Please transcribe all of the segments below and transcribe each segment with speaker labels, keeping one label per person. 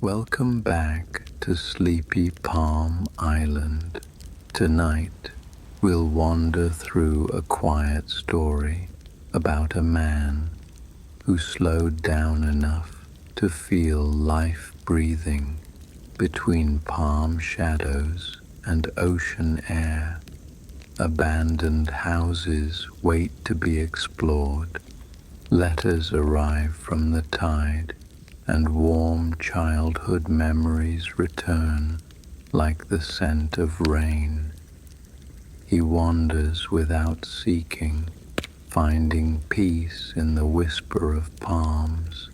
Speaker 1: Welcome back to Sleepy Palm Island. Tonight, we'll wander through a quiet story about a man who slowed down enough to feel life breathing between palm shadows and ocean air. Abandoned houses wait to be explored. Letters arrive from the tide, and warm childhood memories return like the scent of rain. He wanders without seeking, finding peace in the whisper of palms.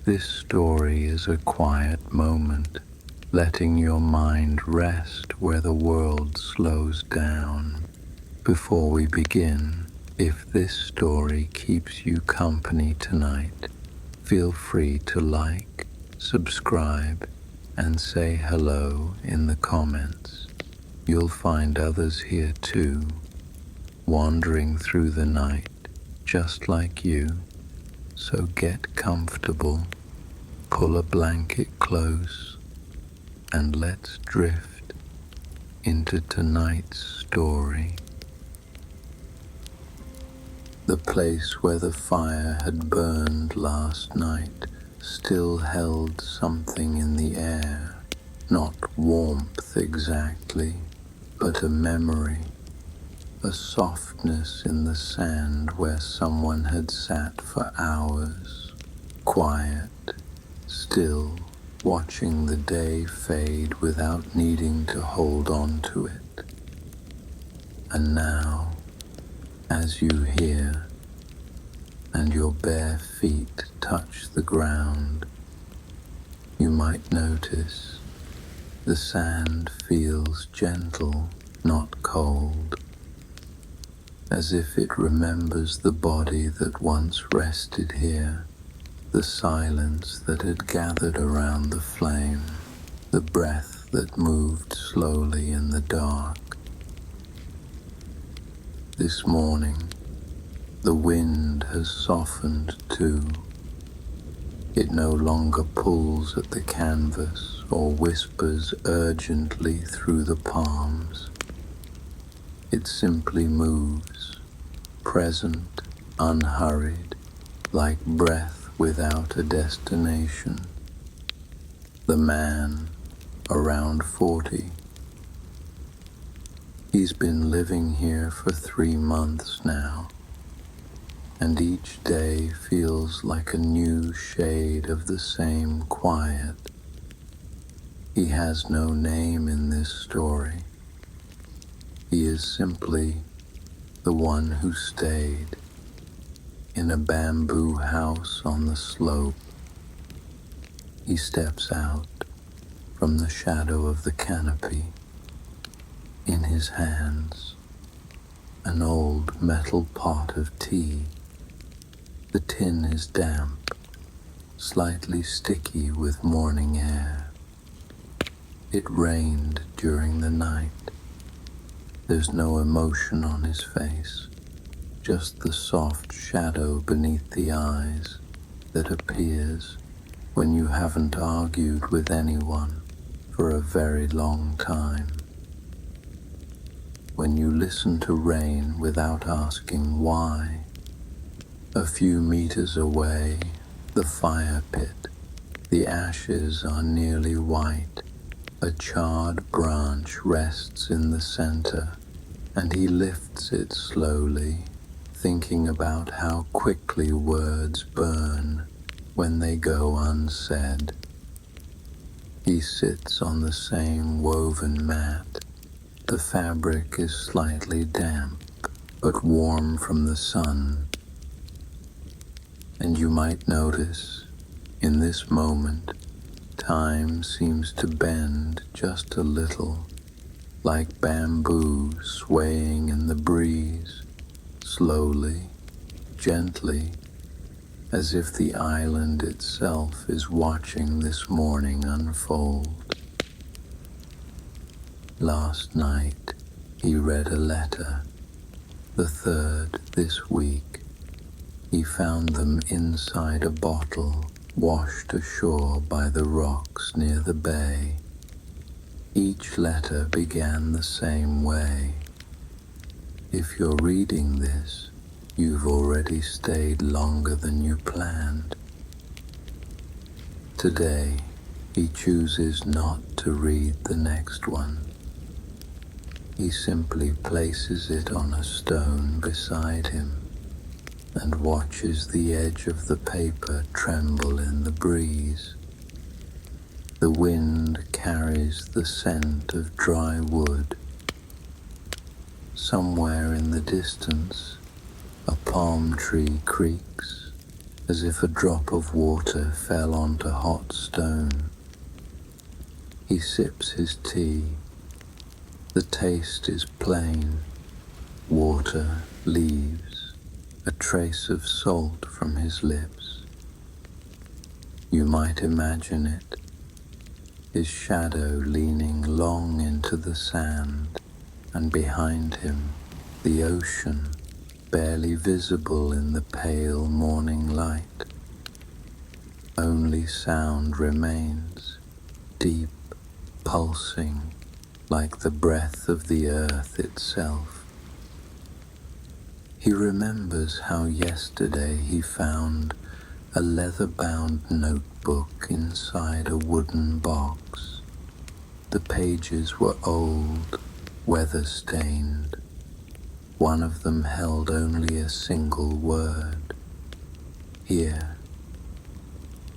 Speaker 1: This story is a quiet moment, letting your mind rest where the world slows down. Before we begin, if this story keeps you company tonight, feel free to like, subscribe, and say hello in the comments. You'll find others here too, wandering through the night just like you. So get comfortable, pull a blanket close, and let's drift into tonight's story. The place where the fire had burned last night still held something in the air, not warmth exactly, but a memory, a softness in the sand where someone had sat for hours, quiet, still, watching the day fade without needing to hold on to it. And now, as you hear, and your bare feet touch the ground, you might notice the sand feels gentle, not cold, as if it remembers the body that once rested here, the silence that had gathered around the flame, the breath that moved slowly in the dark. This morning, the wind has softened too. It no longer pulls at the canvas or whispers urgently through the palms. It simply moves, present, unhurried, like breath without a destination. The man, around 40, he's been living here for 3 months now, and each day feels like a new shade of the same quiet. He has no name in this story. He is simply the one who stayed in a bamboo house on the slope. He steps out from the shadow of the canopy. In his hands, an old metal pot of tea. The tin is damp, slightly sticky with morning air. It rained during the night. There's no emotion on his face, just the soft shadow beneath the eyes that appears when you haven't argued with anyone for a very long time. When you listen to rain without asking why. A few meters away, the fire pit. The ashes are nearly white. A charred branch rests in the center, and he lifts it slowly, thinking about how quickly words burn when they go unsaid. He sits on the same woven mat. The fabric is slightly damp, but warm from the sun. And you might notice, in this moment, time seems to bend just a little, like bamboo swaying in the breeze, slowly, gently, as if the island itself is watching this morning unfold. Last night, he read a letter, the 3rd this week. He found them inside a bottle washed ashore by the rocks near the bay. Each letter began the same way. If you're reading this, you've already stayed longer than you planned. Today, he chooses not to read the next one. He simply places it on a stone beside him and watches the edge of the paper tremble in the breeze. The wind carries the scent of dry wood. Somewhere in the distance, a palm tree creaks as if a drop of water fell onto hot stone. He sips his tea. The taste is plain: water, leaves, a trace of salt from his lips. You might imagine it, his shadow leaning long into the sand, and behind him the ocean, barely visible in the pale morning light. Only sound remains, deep, pulsing, like the breath of the earth itself. He remembers how yesterday he found a leather-bound notebook inside a wooden box. The pages were old, weather-stained. One of them held only a single word: here.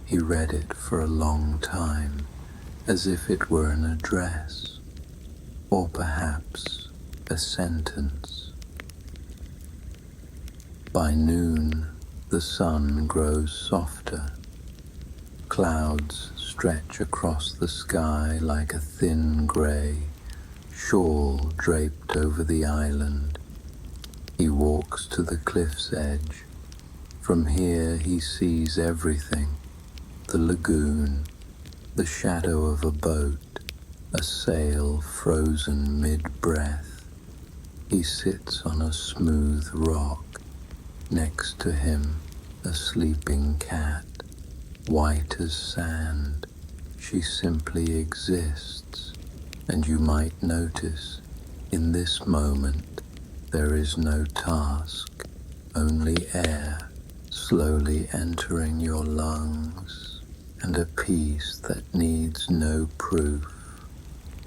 Speaker 1: He read it for a long time, as if it were an address, or perhaps a sentence. By noon, the sun grows softer. Clouds stretch across the sky like a thin grey shawl draped over the island. He walks to the cliff's edge. From here he sees everything: the lagoon, the shadow of a boat, a sail frozen mid-breath. He sits on a smooth rock. Next to him, a sleeping cat, white as sand. She simply exists, and you might notice, in this moment, there is no task, only air slowly entering your lungs, and a peace that needs no proof.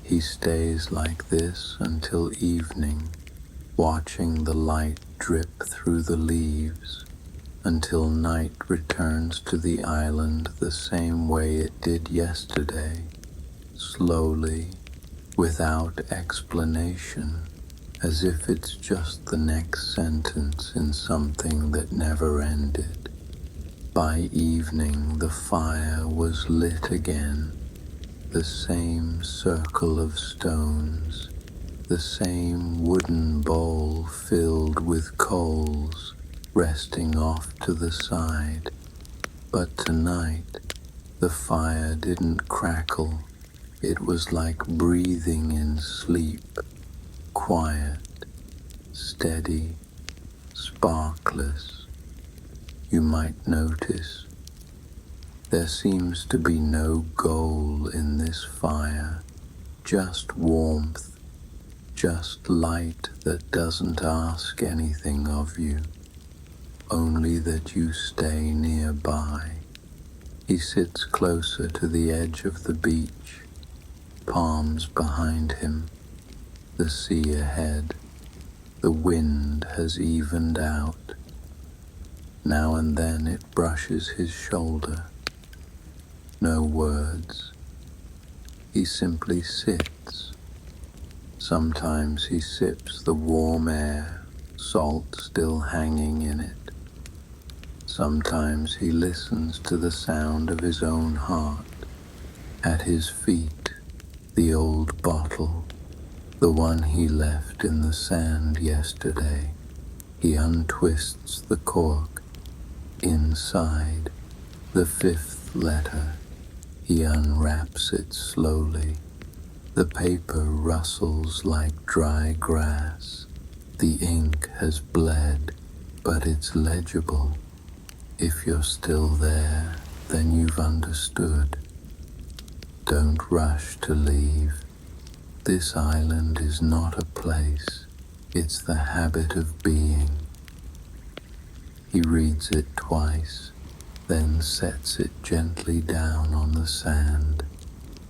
Speaker 1: He stays like this until evening, watching the light drip through the leaves, until night returns to the island the same way it did yesterday, slowly, without explanation, as if it's just the next sentence in something that never ended. By evening, the fire was lit again, the same circle of stones, the same wooden bowl filled with coals resting off to the side. But tonight, the fire didn't crackle. It was like breathing in sleep, quiet, steady, sparkless. You might notice there seems to be no goal in this fire, just warmth, just light that doesn't ask anything of you, only that you stay nearby. He sits closer to the edge of the beach, palms behind him, the sea ahead. The wind has evened out. Now and then it brushes his shoulder. No words. He simply sits. Sometimes he sips the warm air, salt still hanging in it. Sometimes he listens to the sound of his own heart. At his feet, the old bottle, the one he left in the sand yesterday. He untwists the cork. Inside, the fifth letter. He unwraps it slowly. The paper rustles like dry grass. The ink has bled, but it's legible. If you're still there, then you've understood. Don't rush to leave. This island is not a place, it's the habit of being. He reads it twice, then sets it gently down on the sand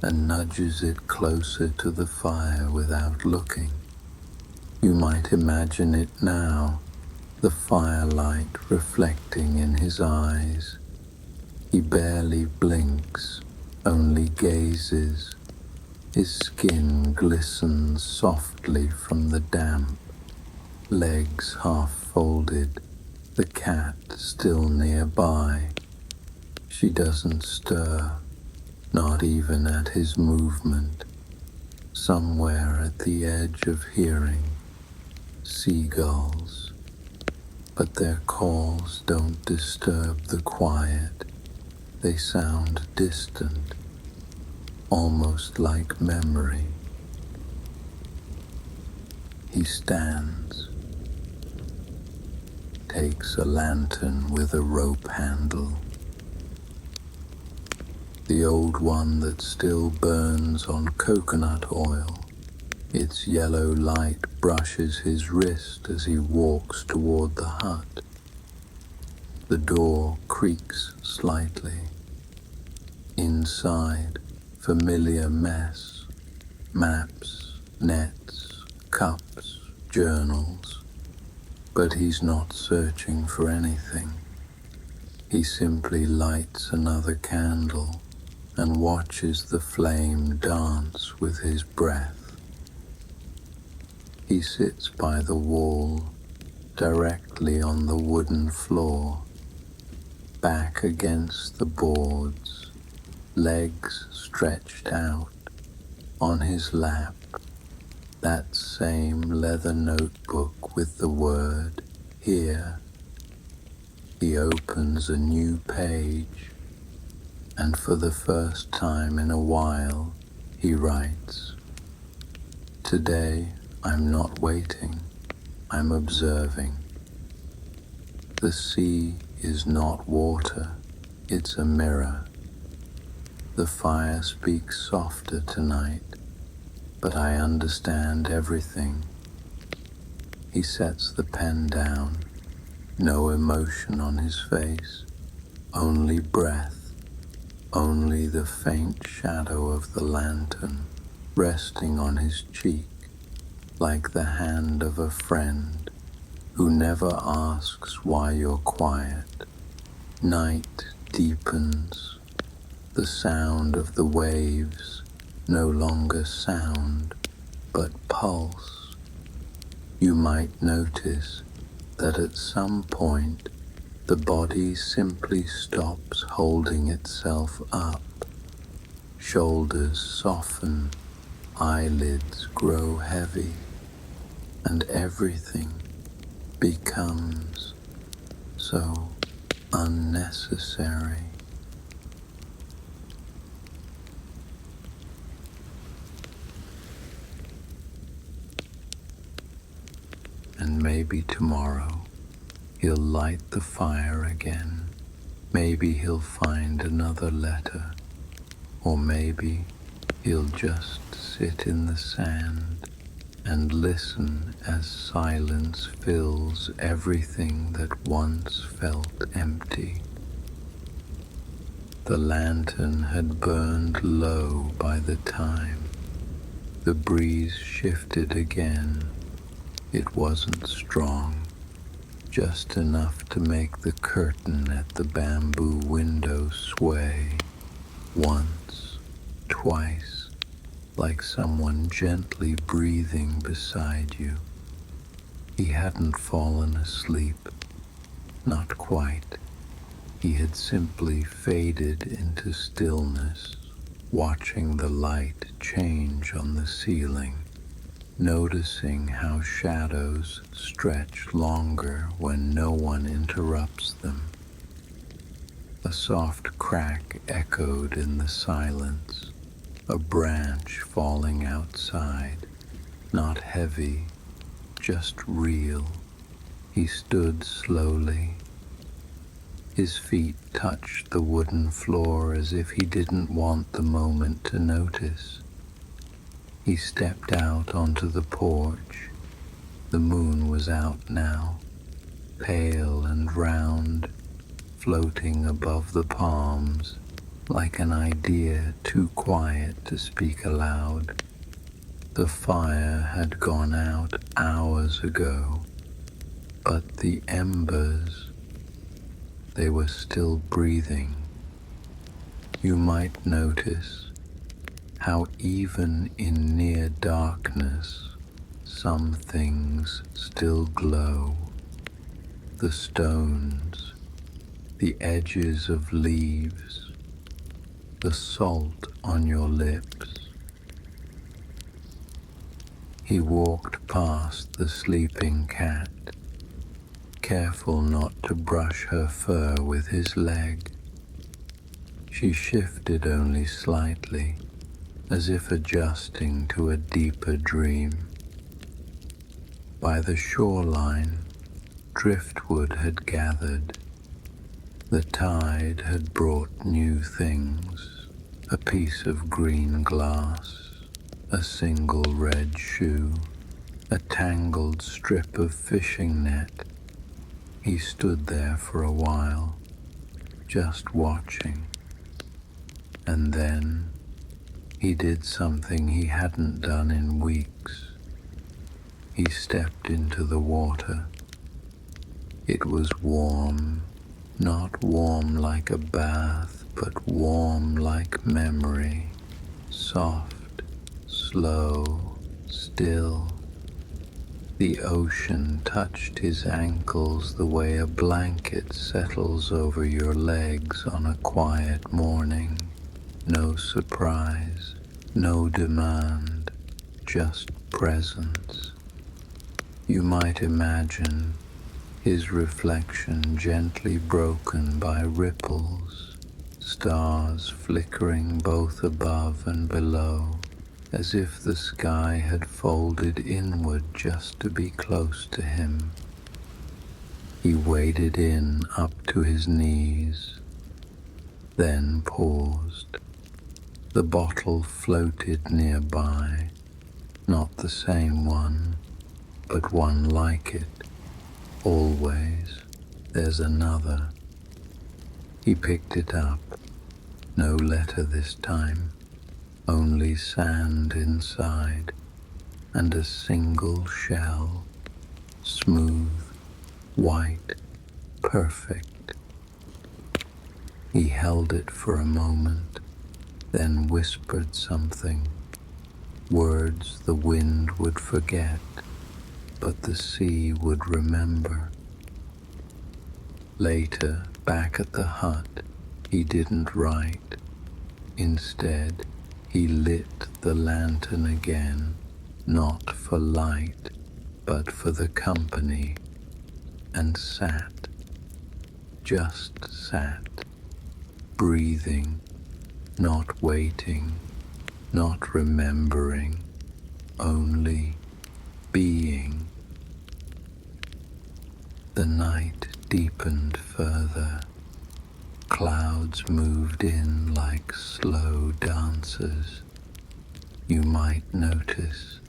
Speaker 1: and nudges it closer to the fire without looking. You might imagine it now, the firelight reflecting in his eyes. He barely blinks, only gazes. His skin glistens softly from the damp, legs half folded, the cat still nearby. She doesn't stir, not even at his movement. Somewhere at the edge of hearing, seagulls, but their calls don't disturb the quiet. They sound distant, almost like memory. He stands, takes a lantern with a rope handle, the old one that still burns on coconut oil. Its yellow light brushes his wrist as he walks toward the hut. The door creaks slightly. Inside, familiar mess, maps, nets, cups, journals. But he's not searching for anything. He simply lights another candle and watches the flame dance with his breath. He sits by the wall, directly on the wooden floor, back against the boards, legs stretched out. On his lap, that same leather notebook with the word "Here." He opens a new page, and for the first time in a while, he writes, "Today, I'm not waiting, I'm observing. The sea is not water, it's a mirror. The fire speaks softer tonight, but I understand everything." He sets the pen down, no emotion on his face, only breath, only the faint shadow of the lantern resting on his cheek, like the hand of a friend who never asks why you're quiet. Night deepens. The sound of the waves, no longer sound, but pulse. You might notice that at some point the body simply stops holding itself up. Shoulders soften, eyelids grow heavy, and everything becomes so unnecessary. And maybe tomorrow he'll light the fire again. Maybe he'll find another letter. Or maybe he'll just sit in the sand and listen as silence fills everything that once felt empty. The lantern had burned low by the time. The breeze shifted again. It wasn't strong, just enough to make the curtain at the bamboo window sway. Once, twice, like someone gently breathing beside you. He hadn't fallen asleep, not quite. He had simply faded into stillness, watching the light change on the ceiling, noticing how shadows stretch longer when no one interrupts them. A soft crack echoed in the silence, a branch falling outside, not heavy, just real. He stood slowly, His feet touched the wooden floor as if he didn't want the moment to notice. He stepped out onto the porch. The moon was out now, pale and round, floating above the palms like an idea too quiet to speak aloud. The fire had gone out hours ago, but the embers, they were still breathing. You might notice how even in near darkness some things still glow. The stones, the edges of leaves, the salt on your lips. He walked past the sleeping cat, careful not to brush her fur with his leg. She shifted only slightly, as if adjusting to a deeper dream. By the shoreline, driftwood had gathered. The tide had brought new things, a piece of green glass, a single red shoe, a tangled strip of fishing net. He stood there for a while, just watching, and then he did something he hadn't done in weeks. He stepped into the water. It was warm, not warm like a bath, but warm like memory, soft, slow, still. The ocean touched his ankles the way a blanket settles over your legs on a quiet morning. No surprise, no demand, just presence. You might imagine his reflection gently broken by ripples, stars flickering both above and below, as if the sky had folded inward just to be close to him. He waded in up to his knees, then paused. The bottle floated nearby, not the same one, but one like it. Always, there's another. He picked it up. No letter this time, only sand inside, and a single shell, smooth, white, perfect. He held it for a moment, then whispered something, words the wind would forget, but the sea would remember. Later, back at the hut, he didn't write. Instead, he lit the lantern again, not for light, but for the company, and sat, just sat, breathing, not waiting, not remembering, only being. The night deepened further. Clouds moved in like slow dancers. You might notice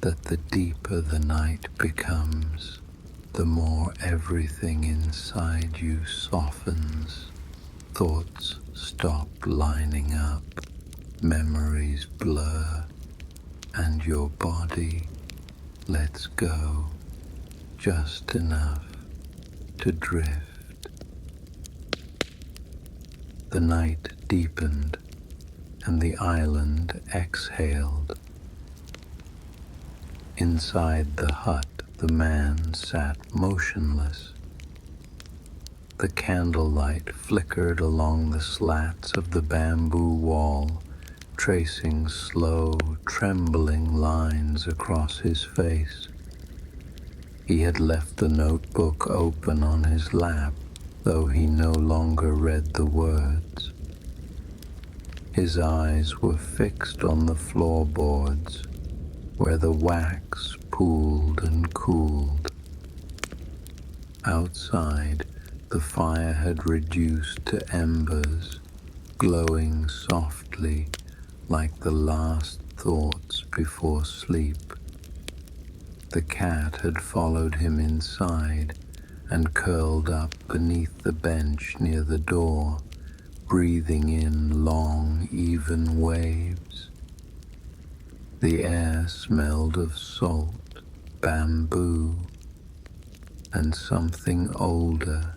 Speaker 1: that the deeper the night becomes, the more everything inside you softens. Thoughts stop lining up, memories blur, and your body lets go just enough to drift. The night deepened, and the island exhaled. Inside the hut, the man sat motionless. The candlelight flickered along the slats of the bamboo wall, tracing slow, trembling lines across his face. He had left the notebook open on his lap, though he no longer read the words. His eyes were fixed on the floorboards, where the wax pooled and cooled. Outside, The fire had reduced to embers, glowing softly like the last thoughts before sleep. The cat had followed him inside and curled up beneath the bench near the door, breathing in long, even waves. The air smelled of salt, bamboo, and something older,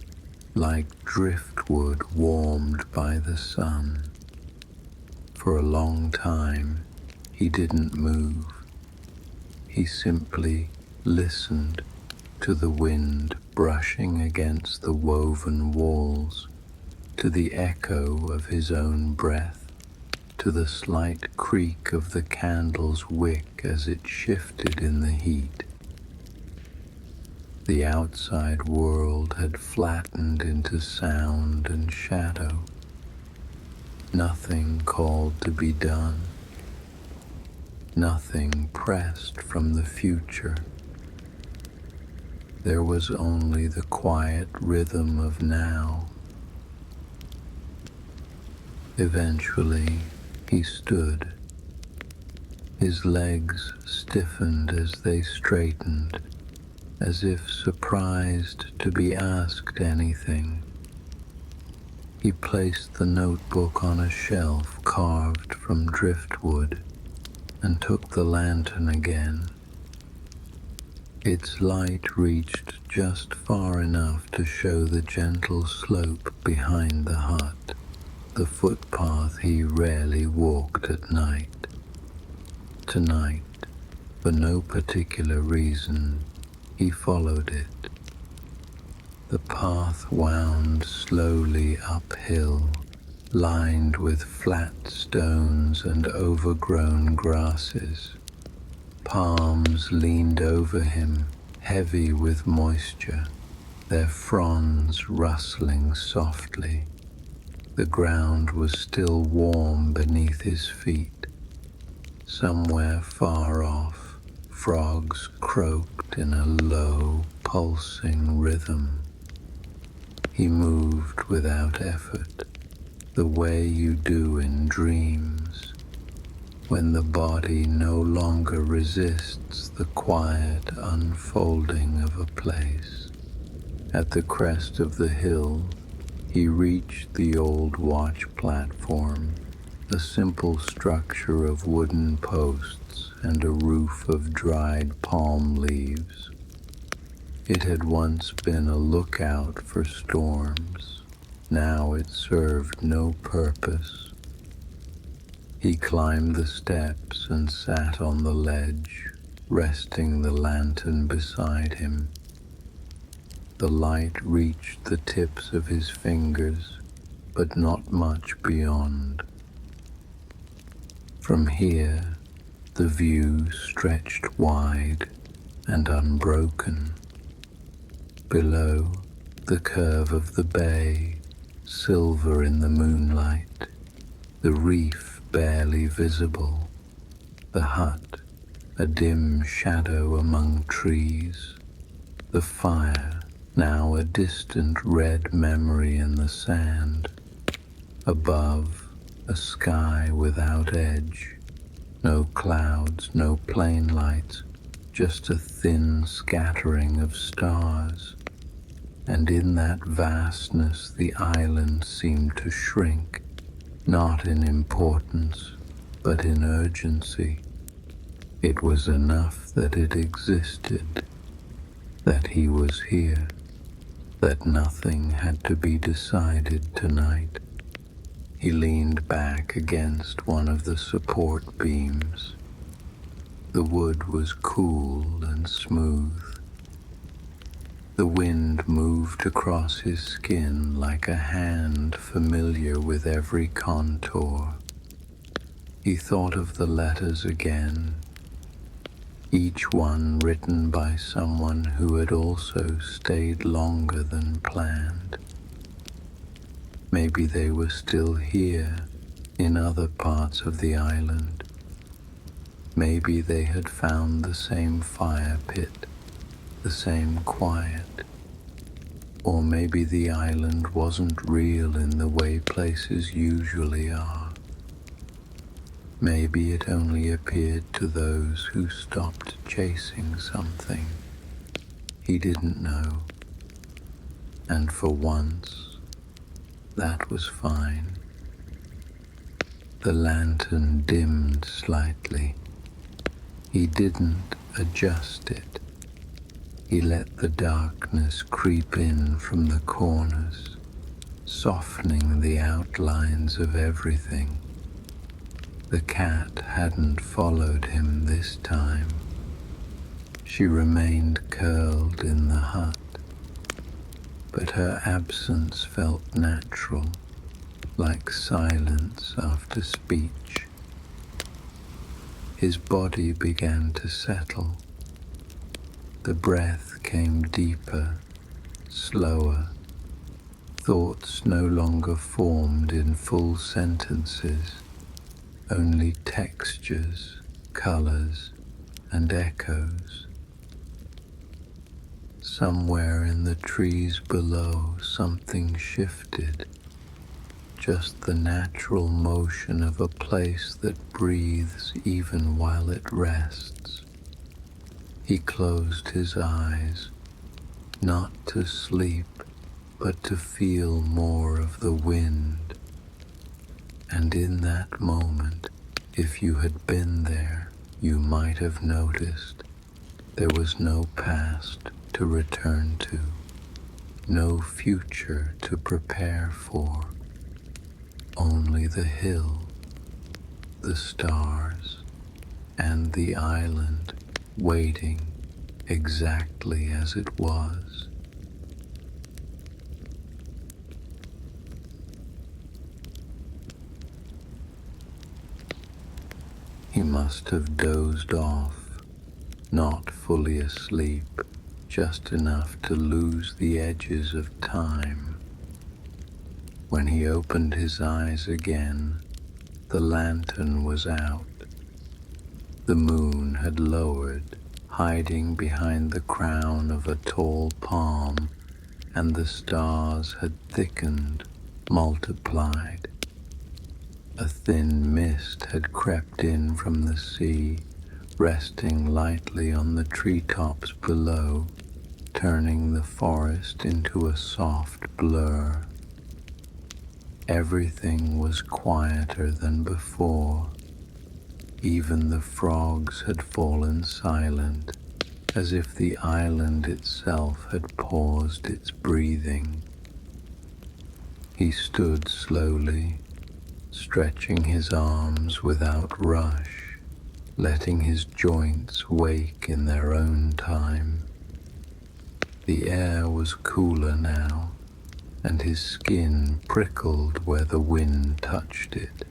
Speaker 1: like driftwood warmed by the sun. For a long time, he didn't move. He simply listened to the wind brushing against the woven walls, to the echo of his own breath, to the slight creak of the candle's wick as it shifted in the heat. The outside world had flattened into sound and shadow. Nothing called to be done. Nothing pressed from the future. There was only the quiet rhythm of now. Eventually, he stood. His legs stiffened as they straightened, as if surprised to be asked anything. He placed the notebook on a shelf carved from driftwood and took the lantern again. Its light reached just far enough to show the gentle slope behind the hut, the footpath he rarely walked at night. Tonight, for no particular reason, he followed it. The path wound slowly uphill, lined with flat stones and overgrown grasses. Palms leaned over him, heavy with moisture, their fronds rustling softly. The ground was still warm beneath his feet. Somewhere far off, frogs croaked in a low, pulsing rhythm. He moved without effort, the way you do in dreams, when the body no longer resists the quiet unfolding of a place. At the crest of the hill, he reached the old watch platform, a simple structure of wooden posts and a roof of dried palm leaves. It had once been a lookout for storms. Now it served no purpose. He climbed the steps and sat on the ledge, resting the lantern beside him. The light reached the tips of his fingers, but not much beyond. From here, the view stretched wide and unbroken. Below, the curve of the bay, silver in the moonlight, the reef barely visible, the hut a dim shadow among trees, the fire now a distant red memory in the sand. Above, a sky without edge, no clouds, no plane lights, just a thin scattering of stars. And in that vastness the island seemed to shrink, not in importance, but in urgency. It was enough that it existed, that he was here, that nothing had to be decided tonight. He leaned back against one of the support beams. The wood was cool and smooth. The wind moved across his skin like a hand familiar with every contour. He thought of the letters again, each one written by someone who had also stayed longer than planned. Maybe they were still here, in other parts of the island. Maybe they had found the same fire pit, the same quiet. Or maybe the island wasn't real in the way places usually are. Maybe it only appeared to those who stopped chasing something. He didn't know. And for once, that was fine. The lantern dimmed slightly. He didn't adjust it. He let the darkness creep in from the corners, softening the outlines of everything. The cat hadn't followed him this time. She remained curled in the hut, but her absence felt natural, like silence after speech. His body began to settle. The breath came deeper, slower. Thoughts no longer formed in full sentences, only textures, colors, and echoes. Somewhere in the trees below, something shifted, just the natural motion of a place that breathes even while it rests. He closed his eyes, not to sleep, but to feel more of the wind. And in that moment, if you had been there, you might have noticed there was no past to return to, no future to prepare for, only the hill, the stars, and the island waiting exactly as it was. He must have dozed off, not fully asleep, just enough to lose the edges of time. When he opened his eyes again, the lantern was out. The moon had lowered, hiding behind the crown of a tall palm, and the stars had thickened, multiplied. A thin mist had crept in from the sea, resting lightly on the treetops below, turning the forest into a soft blur. Everything was quieter than before. Even the frogs had fallen silent, as if the island itself had paused its breathing. He stood slowly, stretching his arms without rush, letting his joints wake in their own time. The air was cooler now, and his skin prickled where the wind touched it.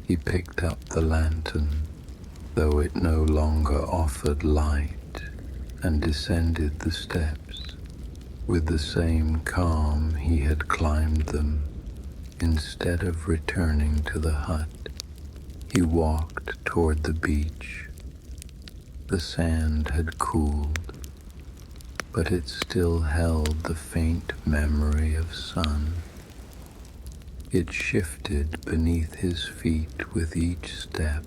Speaker 1: He picked up the lantern, though it no longer offered light, and descended the steps. With the same calm he had climbed them. Instead of returning to the hut, he walked toward the beach. The sand had cooled, but it still held the faint memory of sun. It shifted beneath his feet with each step,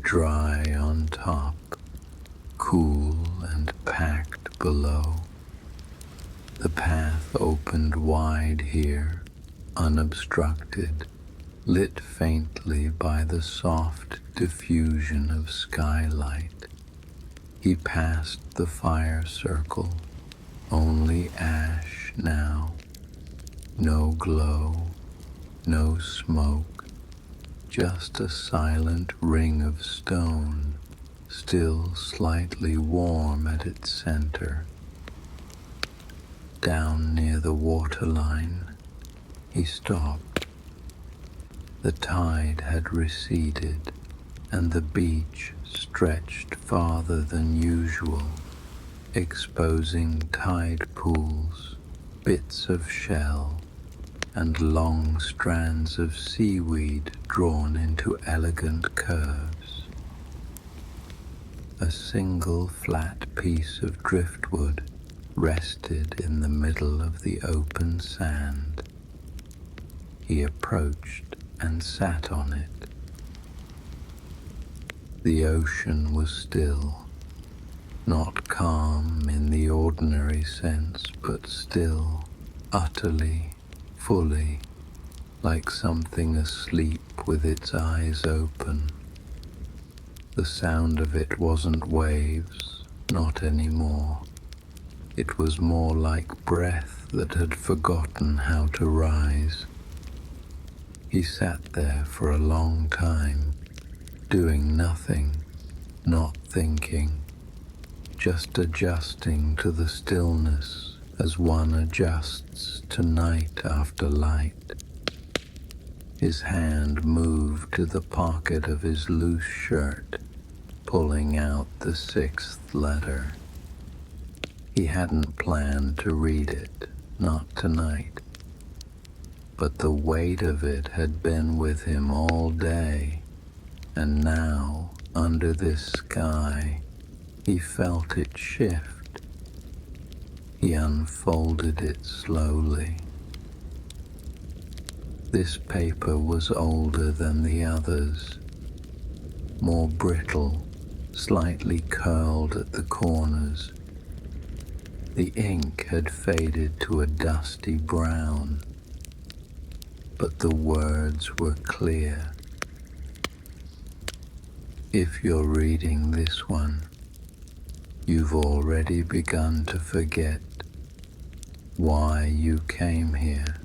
Speaker 1: dry on top, cool and packed below. The path opened wide here, unobstructed, lit faintly by the soft diffusion of skylight. He passed the fire circle, only ash now, no glow, no smoke, just a silent ring of stone, still slightly warm at its center. Down near the waterline, he stopped. The tide had receded, and the beach stretched farther than usual, exposing tide pools, bits of shell, and long strands of seaweed drawn into elegant curves. A single flat piece of driftwood, rested in the middle of the open sand. He approached and sat on it. The ocean was still, not calm in the ordinary sense, but still, utterly, fully, like something asleep with its eyes open. The sound of it wasn't waves, not anymore. It was more like breath that had forgotten how to rise. He sat there for a long time, doing nothing, not thinking, just adjusting to the stillness as one adjusts to night after light. His hand moved to the pocket of his loose shirt, pulling out the 6th letter. He hadn't planned to read it, not tonight, but the weight of it had been with him all day, and now, under this sky, he felt it shift. He unfolded it slowly. This paper was older than the others, more brittle, slightly curled at the corners. The ink had faded to a dusty brown, but the words were clear. If you're reading this one, you've already begun to forget why you came here.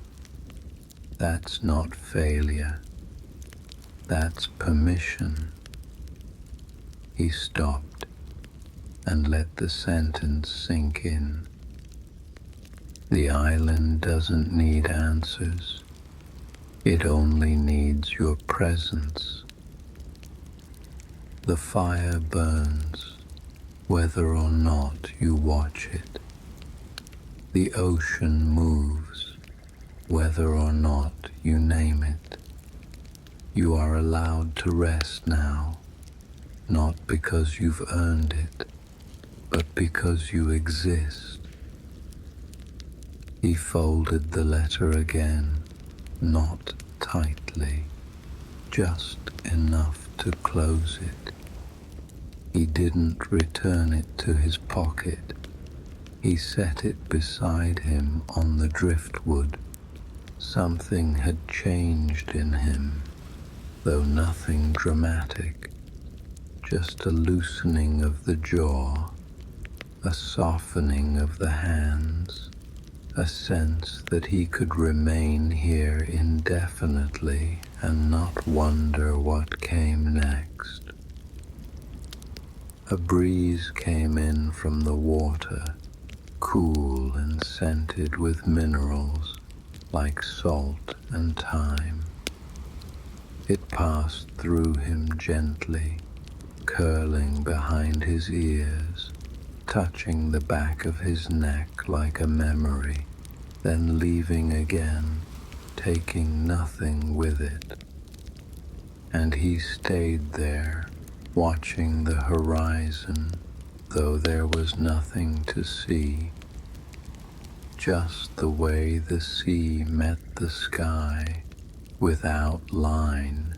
Speaker 1: That's not failure. That's permission. He stopped and let the sentence sink in. The island doesn't need answers. It only needs your presence. The fire burns, whether or not you watch it. The ocean moves, whether or not you name it. You are allowed to rest now, not because you've earned it, but because you exist. He folded the letter again, not tightly, just enough to close it. He didn't return it to his pocket. He set it beside him on the driftwood. Something had changed in him, though nothing dramatic, just a loosening of the jaw, a softening of the hands, a sense that he could remain here indefinitely and not wonder what came next. A breeze came in from the water, cool and scented with minerals like salt and thyme. It passed through him gently, curling behind his ears, touching the back of his neck like a memory, then leaving again, taking nothing with it. And he stayed there, watching the horizon, though there was nothing to see. Just the way the sea met the sky, without line,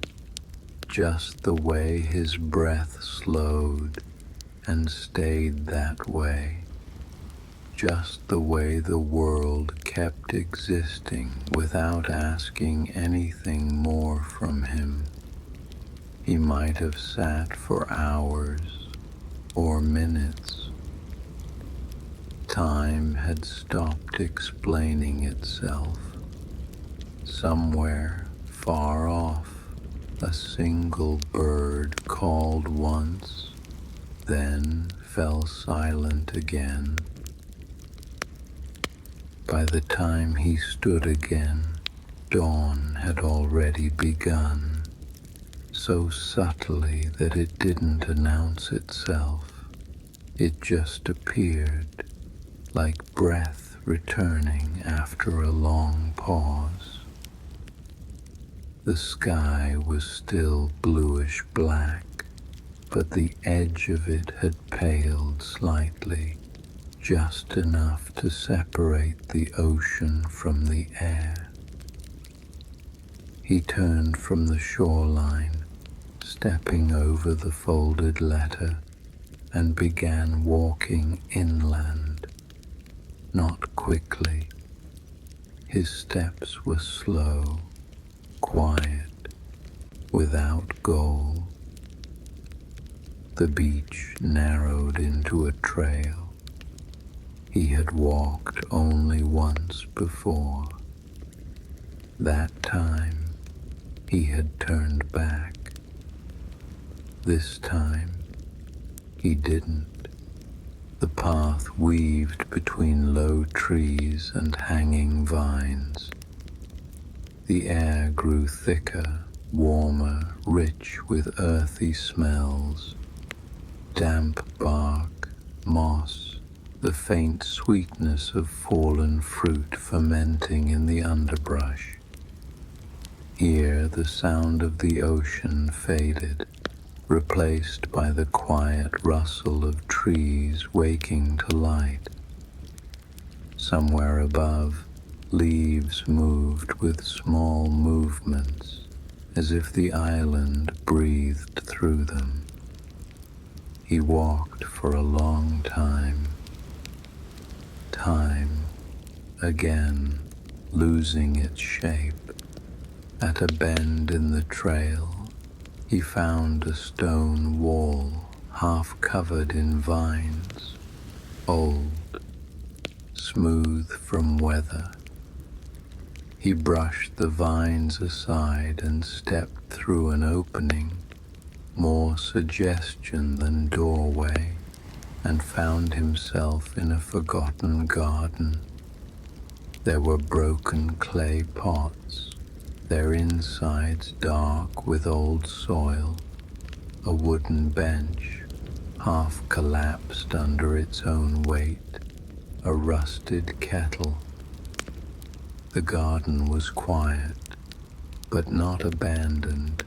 Speaker 1: just the way his breath slowed and stayed that way, just the way the world kept existing without asking anything more from him. He might have sat for hours or minutes. Time had stopped explaining itself. Somewhere far off, a single bird called once, then fell silent again. By the time he stood again, dawn had already begun, so subtly that it didn't announce itself. It just appeared, like breath returning after a long pause. The sky was still bluish black, but the edge of it had paled slightly, just enough to separate the ocean from the air. He turned from the shoreline, stepping over the folded letter, and began walking inland, not quickly. His steps were slow, quiet, without goal. The beach narrowed into a trail he had walked only once before. That time he had turned back. This time he didn't. The path weaved between low trees and hanging vines. The air grew thicker, warmer, rich with earthy smells. Damp bark, moss, the faint sweetness of fallen fruit fermenting in the underbrush. Here the sound of the ocean faded, replaced by the quiet rustle of trees waking to light. Somewhere above, leaves moved with small movements, as if the island breathed through them. He walked for a long time. Time, again, losing its shape. At a bend in the trail, he found a stone wall half covered in vines, old, smooth from weather. He brushed the vines aside and stepped through an opening, more suggestion than doorway, and found himself in a forgotten garden. There were broken clay pots, their insides dark with old soil, a wooden bench, half collapsed under its own weight, a rusted kettle. The garden was quiet, but not abandoned.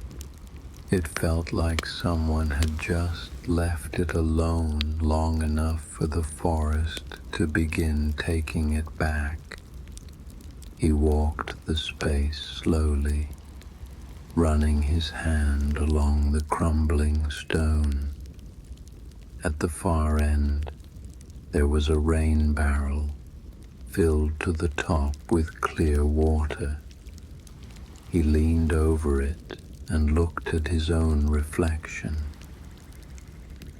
Speaker 1: It felt like someone had just left it alone long enough for the forest to begin taking it back. He walked the space slowly, running his hand along the crumbling stone. At the far end, there was a rain barrel filled to the top with clear water. He leaned over it and looked at his own reflection.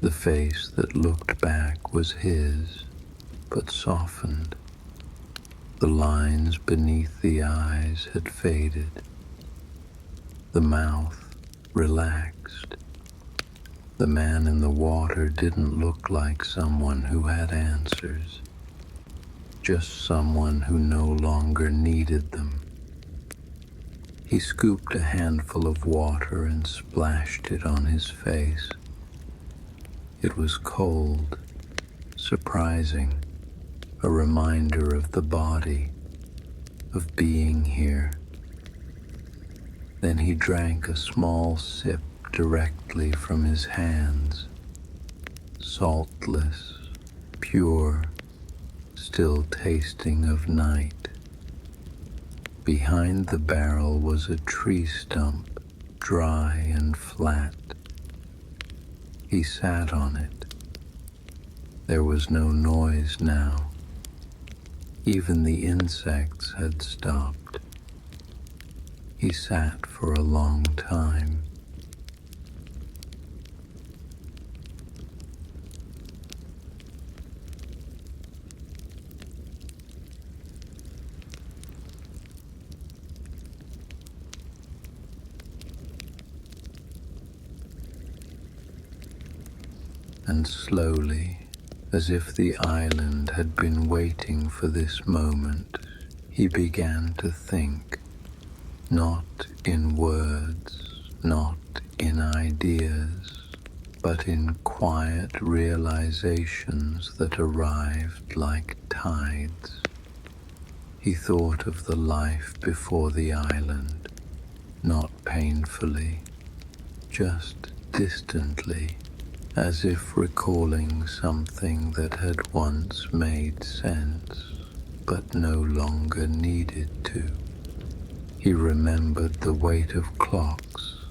Speaker 1: The face that looked back was his, but softened. The lines beneath the eyes had faded. The mouth relaxed. The man in the water didn't look like someone who had answers, just someone who no longer needed them. He scooped a handful of water and splashed it on his face. It was cold, surprising, a reminder of the body, of being here. Then he drank a small sip directly from his hands, saltless, pure, still tasting of night. Behind the barrel was a tree stump, dry and flat. He sat on it. There was no noise now. Even the insects had stopped. He sat for a long time. And slowly, as if the island had been waiting for this moment, he began to think, not in words, not in ideas, but in quiet realizations that arrived like tides. He thought of the life before the island, not painfully, just distantly, as if recalling something that had once made sense but no longer needed to. He remembered the weight of clocks,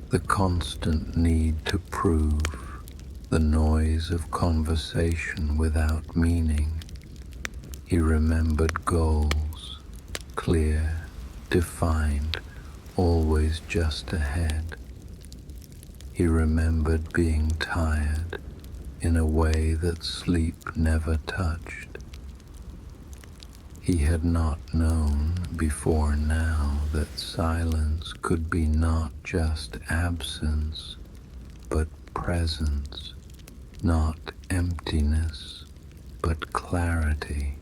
Speaker 1: the constant need to prove, the noise of conversation without meaning. He remembered goals, clear, defined, always just ahead. He remembered being tired in a way that sleep never touched. He had not known before now that silence could be not just absence, but presence, not emptiness, but clarity.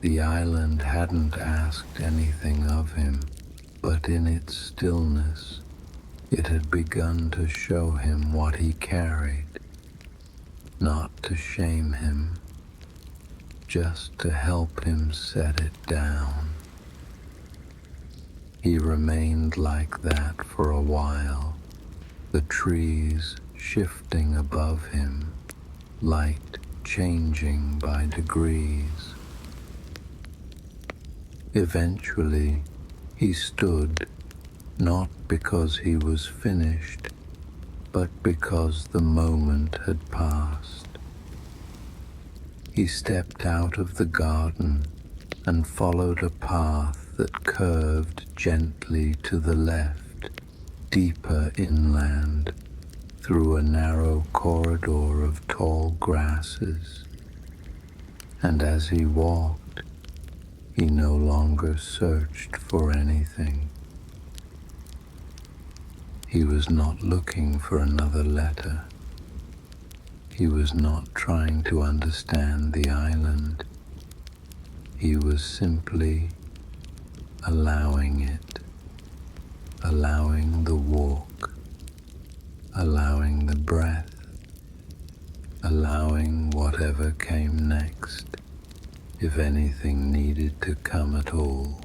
Speaker 1: The island hadn't asked anything of him, but in its stillness, it had begun to show him what he carried, not to shame him, just to help him set it down. He remained like that for a while, the trees shifting above him, light changing by degrees. Eventually, he stood, not because he was finished, but because the moment had passed. He stepped out of the garden and followed a path that curved gently to the left, deeper inland, through a narrow corridor of tall grasses. And as he walked, he no longer searched for anything. He was not looking for another letter. He was not trying to understand the island. He was simply allowing it, allowing the walk, allowing the breath, allowing whatever came next, if anything needed to come at all.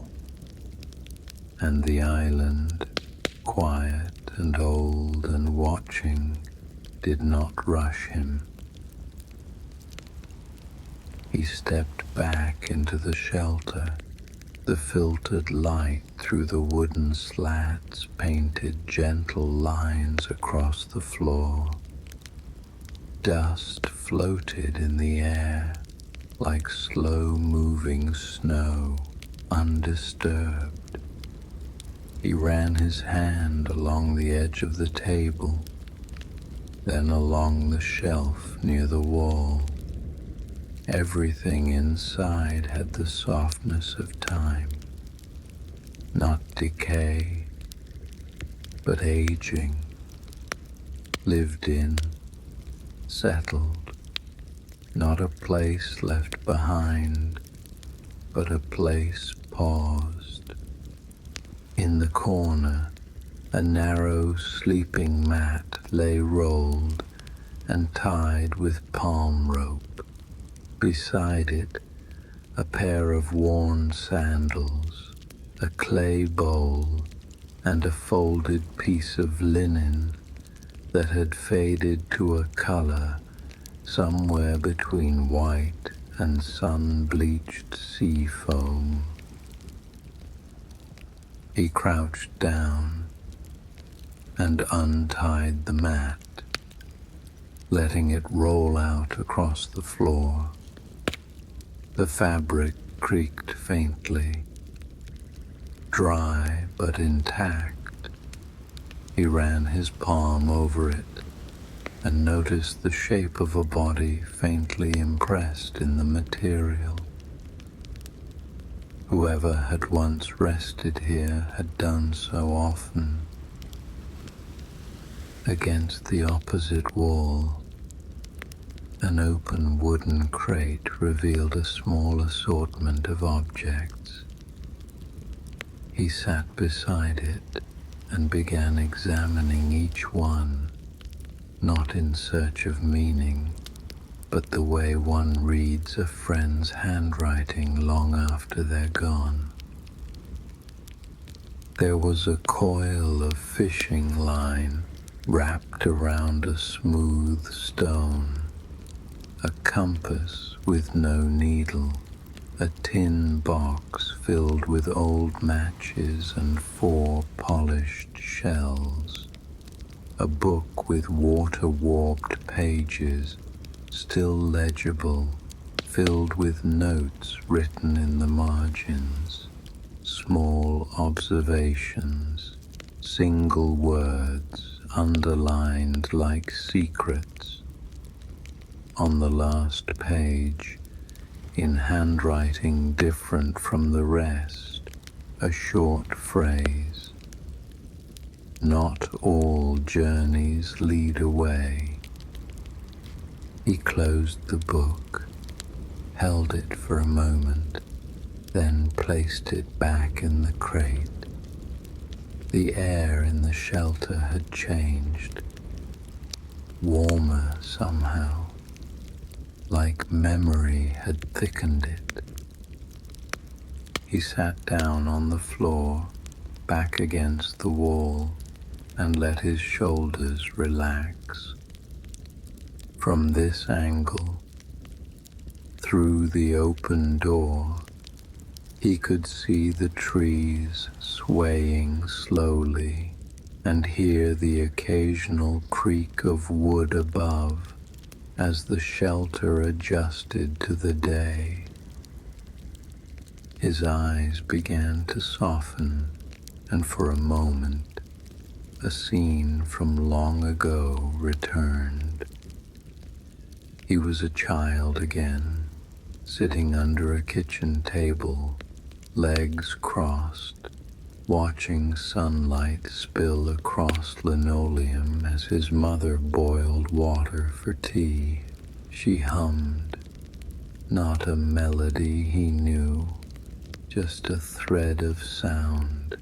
Speaker 1: And the island, quiet and old and watching, did not rush him. He stepped back into the shelter. The filtered light through the wooden slats painted gentle lines across the floor. Dust floated in the air like slow-moving snow, undisturbed. He ran his hand along the edge of the table, then along the shelf near the wall. Everything inside had the softness of time, not decay, but aging, lived in, settled, not a place left behind, but a place paused. In the corner, a narrow sleeping mat lay rolled and tied with palm rope. Beside it, a pair of worn sandals, a clay bowl, and a folded piece of linen that had faded to a color somewhere between white and sun-bleached sea foam. He crouched down and untied the mat, letting it roll out across the floor. The fabric creaked faintly, dry but intact. He ran his palm over it and noticed the shape of a body faintly impressed in the material. Whoever had once rested here had done so often. Against the opposite wall, an open wooden crate revealed a small assortment of objects. He sat beside it and began examining each one, not in search of meaning, but the way one reads a friend's handwriting long after they're gone. There was a coil of fishing line wrapped around a smooth stone, a compass with no needle, a tin box filled with old matches and 4 polished shells, a book with water-warped pages, still legible, filled with notes written in the margins, small observations, single words underlined like secrets. On the last page, in handwriting different from the rest, a short phrase: "Not all journeys lead away." He closed the book, held it for a moment, then placed it back in the crate. The air in the shelter had changed, warmer somehow, like memory had thickened it. He sat down on the floor, back against the wall, and let his shoulders relax. From this angle, through the open door, he could see the trees swaying slowly and hear the occasional creak of wood above as the shelter adjusted to the day. His eyes began to soften, and for a moment, a scene from long ago returned. He was a child again, sitting under a kitchen table, legs crossed, watching sunlight spill across linoleum as his mother boiled water for tea. She hummed, not a melody he knew, just a thread of sound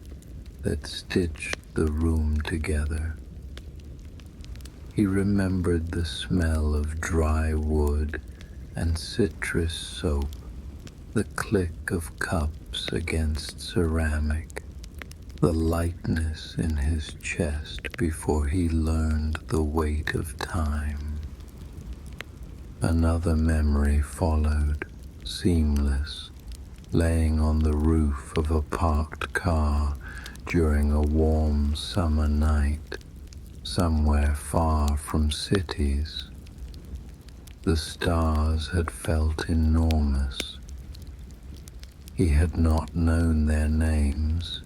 Speaker 1: that stitched the room together. He remembered the smell of dry wood and citrus soap, the click of cups against ceramic, the lightness in his chest before he learned the weight of time. Another memory followed, seamless, laying on the roof of a parked car during a warm summer night, somewhere far from cities. The stars had felt enormous. He had not known their names,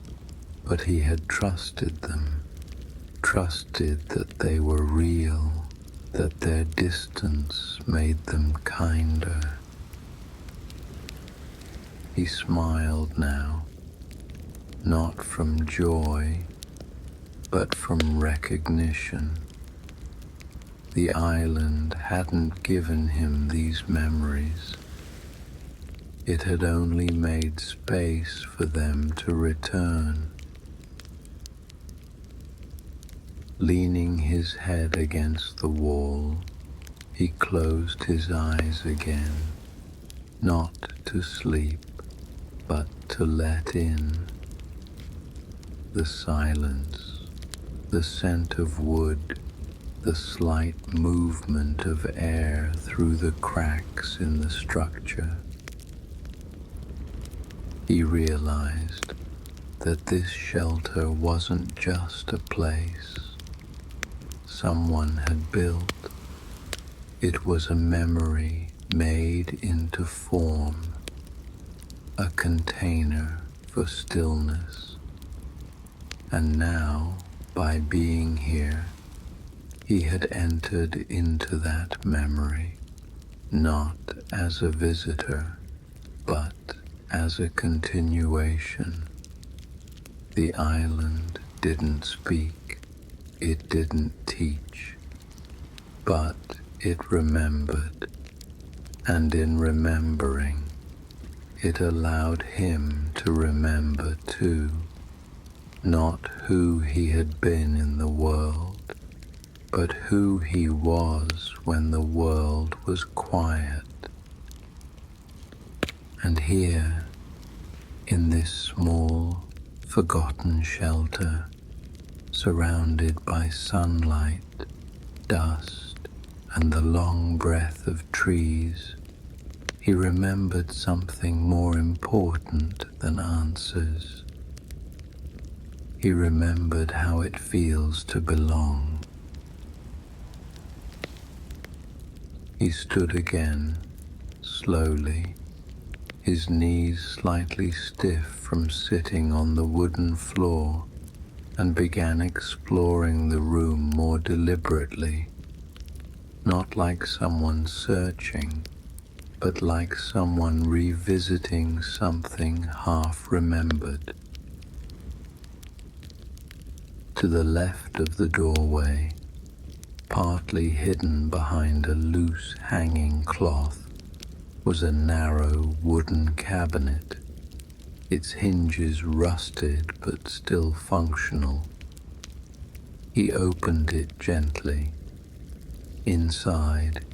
Speaker 1: but he had trusted them, trusted that they were real, that their distance made them kinder. He smiled now, not from joy, but from recognition. The island hadn't given him these memories. It had only made space for them to return. Leaning his head against the wall, he closed his eyes again, not to sleep, but to let in the silence, the scent of wood, the slight movement of air through the cracks in the structure. He realized that this shelter wasn't just a place someone had built. It was a memory made into form, a container for stillness. And now, by being here, he had entered into that memory, not as a visitor, but as a continuation. The island didn't speak, it didn't teach, but it remembered, and in remembering, it allowed him to remember too, not who he had been in the world, but who he was when the world was quiet. And here, in this small, forgotten shelter, surrounded by sunlight, dust, and the long breath of trees. He remembered something more important than answers. He remembered how it feels to belong. He stood again, slowly, his knees slightly stiff from sitting on the wooden floor, and began exploring the room more deliberately, not like someone searching, but like someone revisiting something half remembered. To the left of the doorway, partly hidden behind a loose hanging cloth, was a narrow wooden cabinet, its hinges rusted but still functional. He opened it gently. Inside,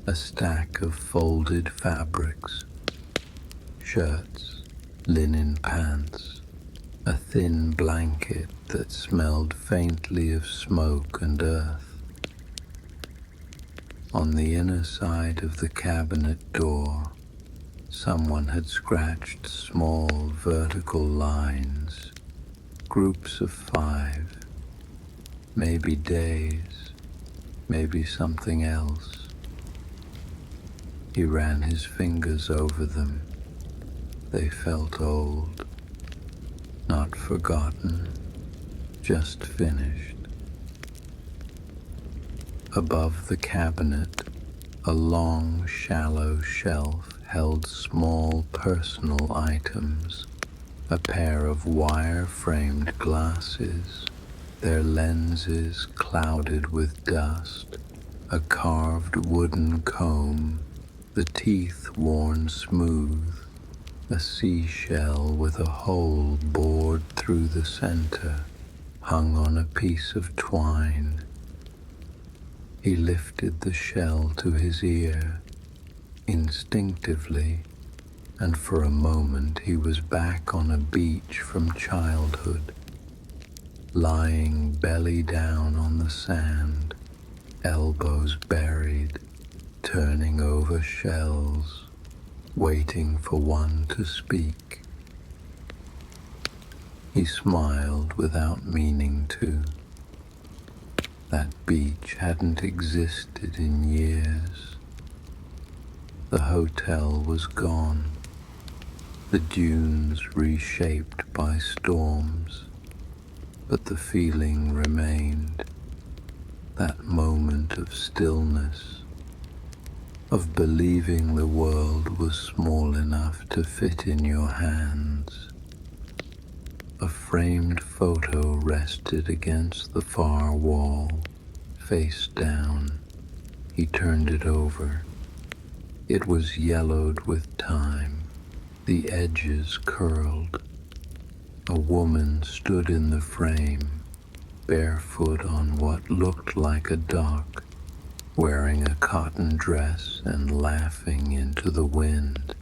Speaker 1: a stack of folded fabrics, shirts, linen pants, a thin blanket that smelled faintly of smoke and earth. On the inner side of the cabinet door, someone had scratched small vertical lines, groups of 5, maybe days, maybe something else. He ran his fingers over them. They felt old, not forgotten, just finished. Above the cabinet, a long, shallow shelf held small personal items, a pair of wire-framed glasses, their lenses clouded with dust, a carved wooden comb, the teeth worn smooth, a seashell with a hole bored through the center, hung on a piece of twine. He lifted the shell to his ear, instinctively, and for a moment he was back on a beach from childhood, lying belly down on the sand, elbows buried, turning over shells, waiting for one to speak. He smiled without meaning to. That beach hadn't existed in years. The hotel was gone, the dunes reshaped by storms, but the feeling remained, that moment of stillness, of believing the world was small enough to fit in your hands. A framed photo rested against the far wall, face down. He turned it over. It was yellowed with time, the edges curled. A woman stood in the frame, barefoot on what looked like a dock, wearing a cotton dress and laughing into the wind.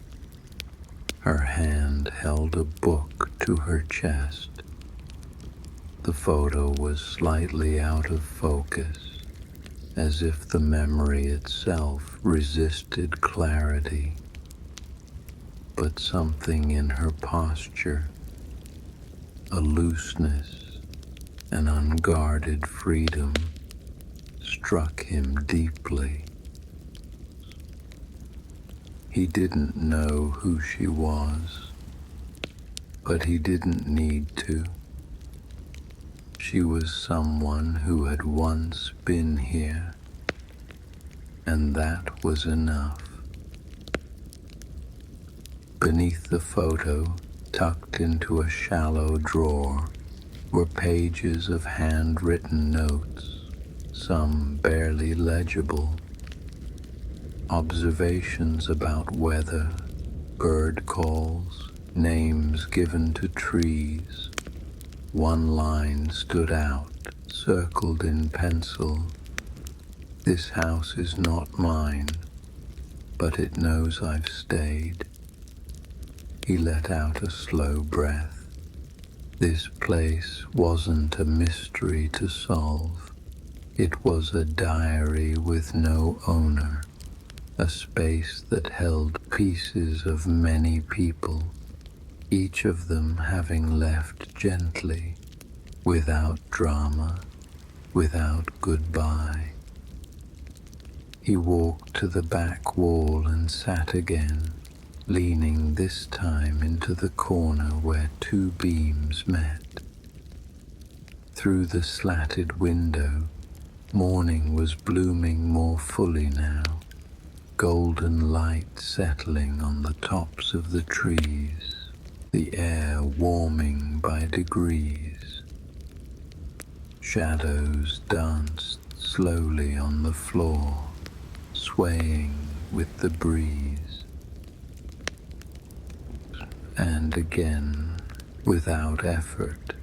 Speaker 1: Her hand held a book to her chest. The photo was slightly out of focus, as if the memory itself resisted clarity. But something in her posture, a looseness, an unguarded freedom, struck him deeply. He didn't know who she was, but he didn't need to. She was someone who had once been here, and that was enough. Beneath the photo, tucked into a shallow drawer, were pages of handwritten notes, some barely legible. Observations about weather, bird calls, names given to trees. One line stood out, circled in pencil. This house is not mine, but it knows I've stayed. He let out a slow breath. This place wasn't a mystery to solve. It was a diary with no owner, a space that held pieces of many people, each of them having left gently, without drama, without goodbye. He walked to the back wall and sat again, leaning this time into the corner where two beams met. Through the slatted window, morning was blooming more fully now, golden light settling on the tops of the trees, the air warming by degrees. Shadows danced slowly on the floor, swaying with the breeze. And again, without effort,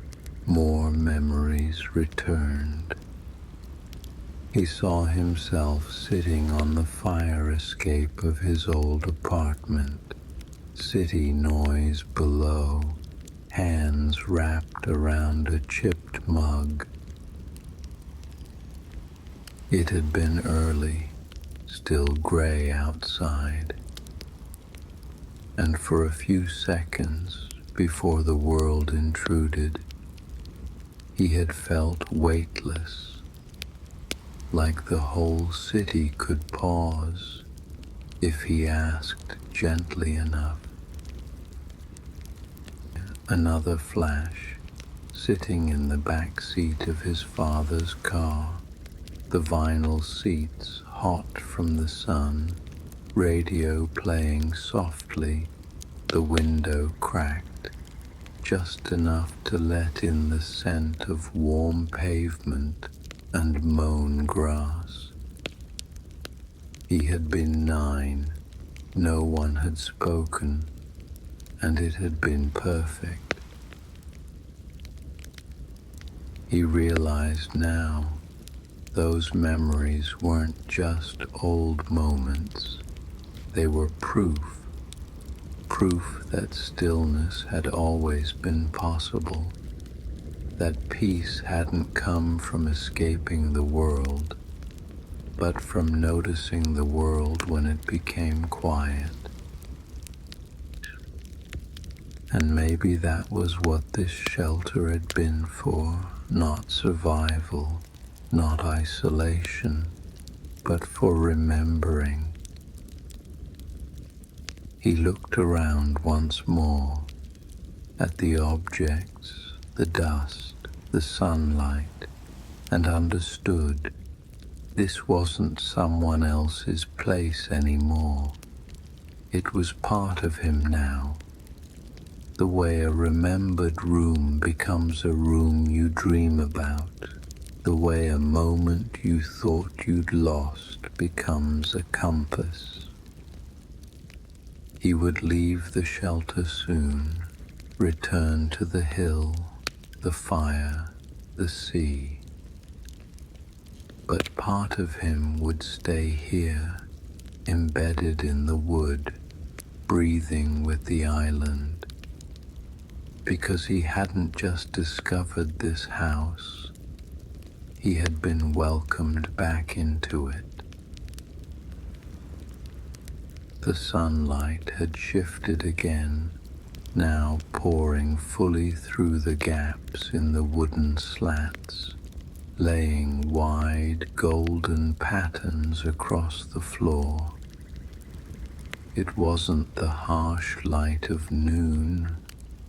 Speaker 1: more memories returned. He saw himself sitting on the fire escape of his old apartment, city noise below, hands wrapped around a chipped mug. It had been early, still gray outside, and for a few seconds before the world intruded, he had felt weightless, like the whole city could pause if he asked gently enough. Another flash, sitting in the back seat of his father's car, the vinyl seats hot from the sun, radio playing softly, the window cracked, just enough to let in the scent of warm pavement and mown grass. He had been 9, no one had spoken, and it had been perfect. He realized now those memories weren't just old moments, they were proof that stillness had always been possible, that peace hadn't come from escaping the world, but from noticing the world when it became quiet. And maybe that was what this shelter had been for, not survival, not isolation, but for remembering. He looked around once more, at the objects, the dust, the sunlight, and understood this wasn't someone else's place anymore. It was part of him now, the way a remembered room becomes a room you dream about, the way a moment you thought you'd lost becomes a compass. He would leave the shelter soon, return to the hill, the fire, the sea. But part of him would stay here, embedded in the wood, breathing with the island, because he hadn't just discovered this house, he had been welcomed back into it. The sunlight had shifted again, now pouring fully through the gaps in the wooden slats, laying wide golden patterns across the floor. It wasn't the harsh light of noon,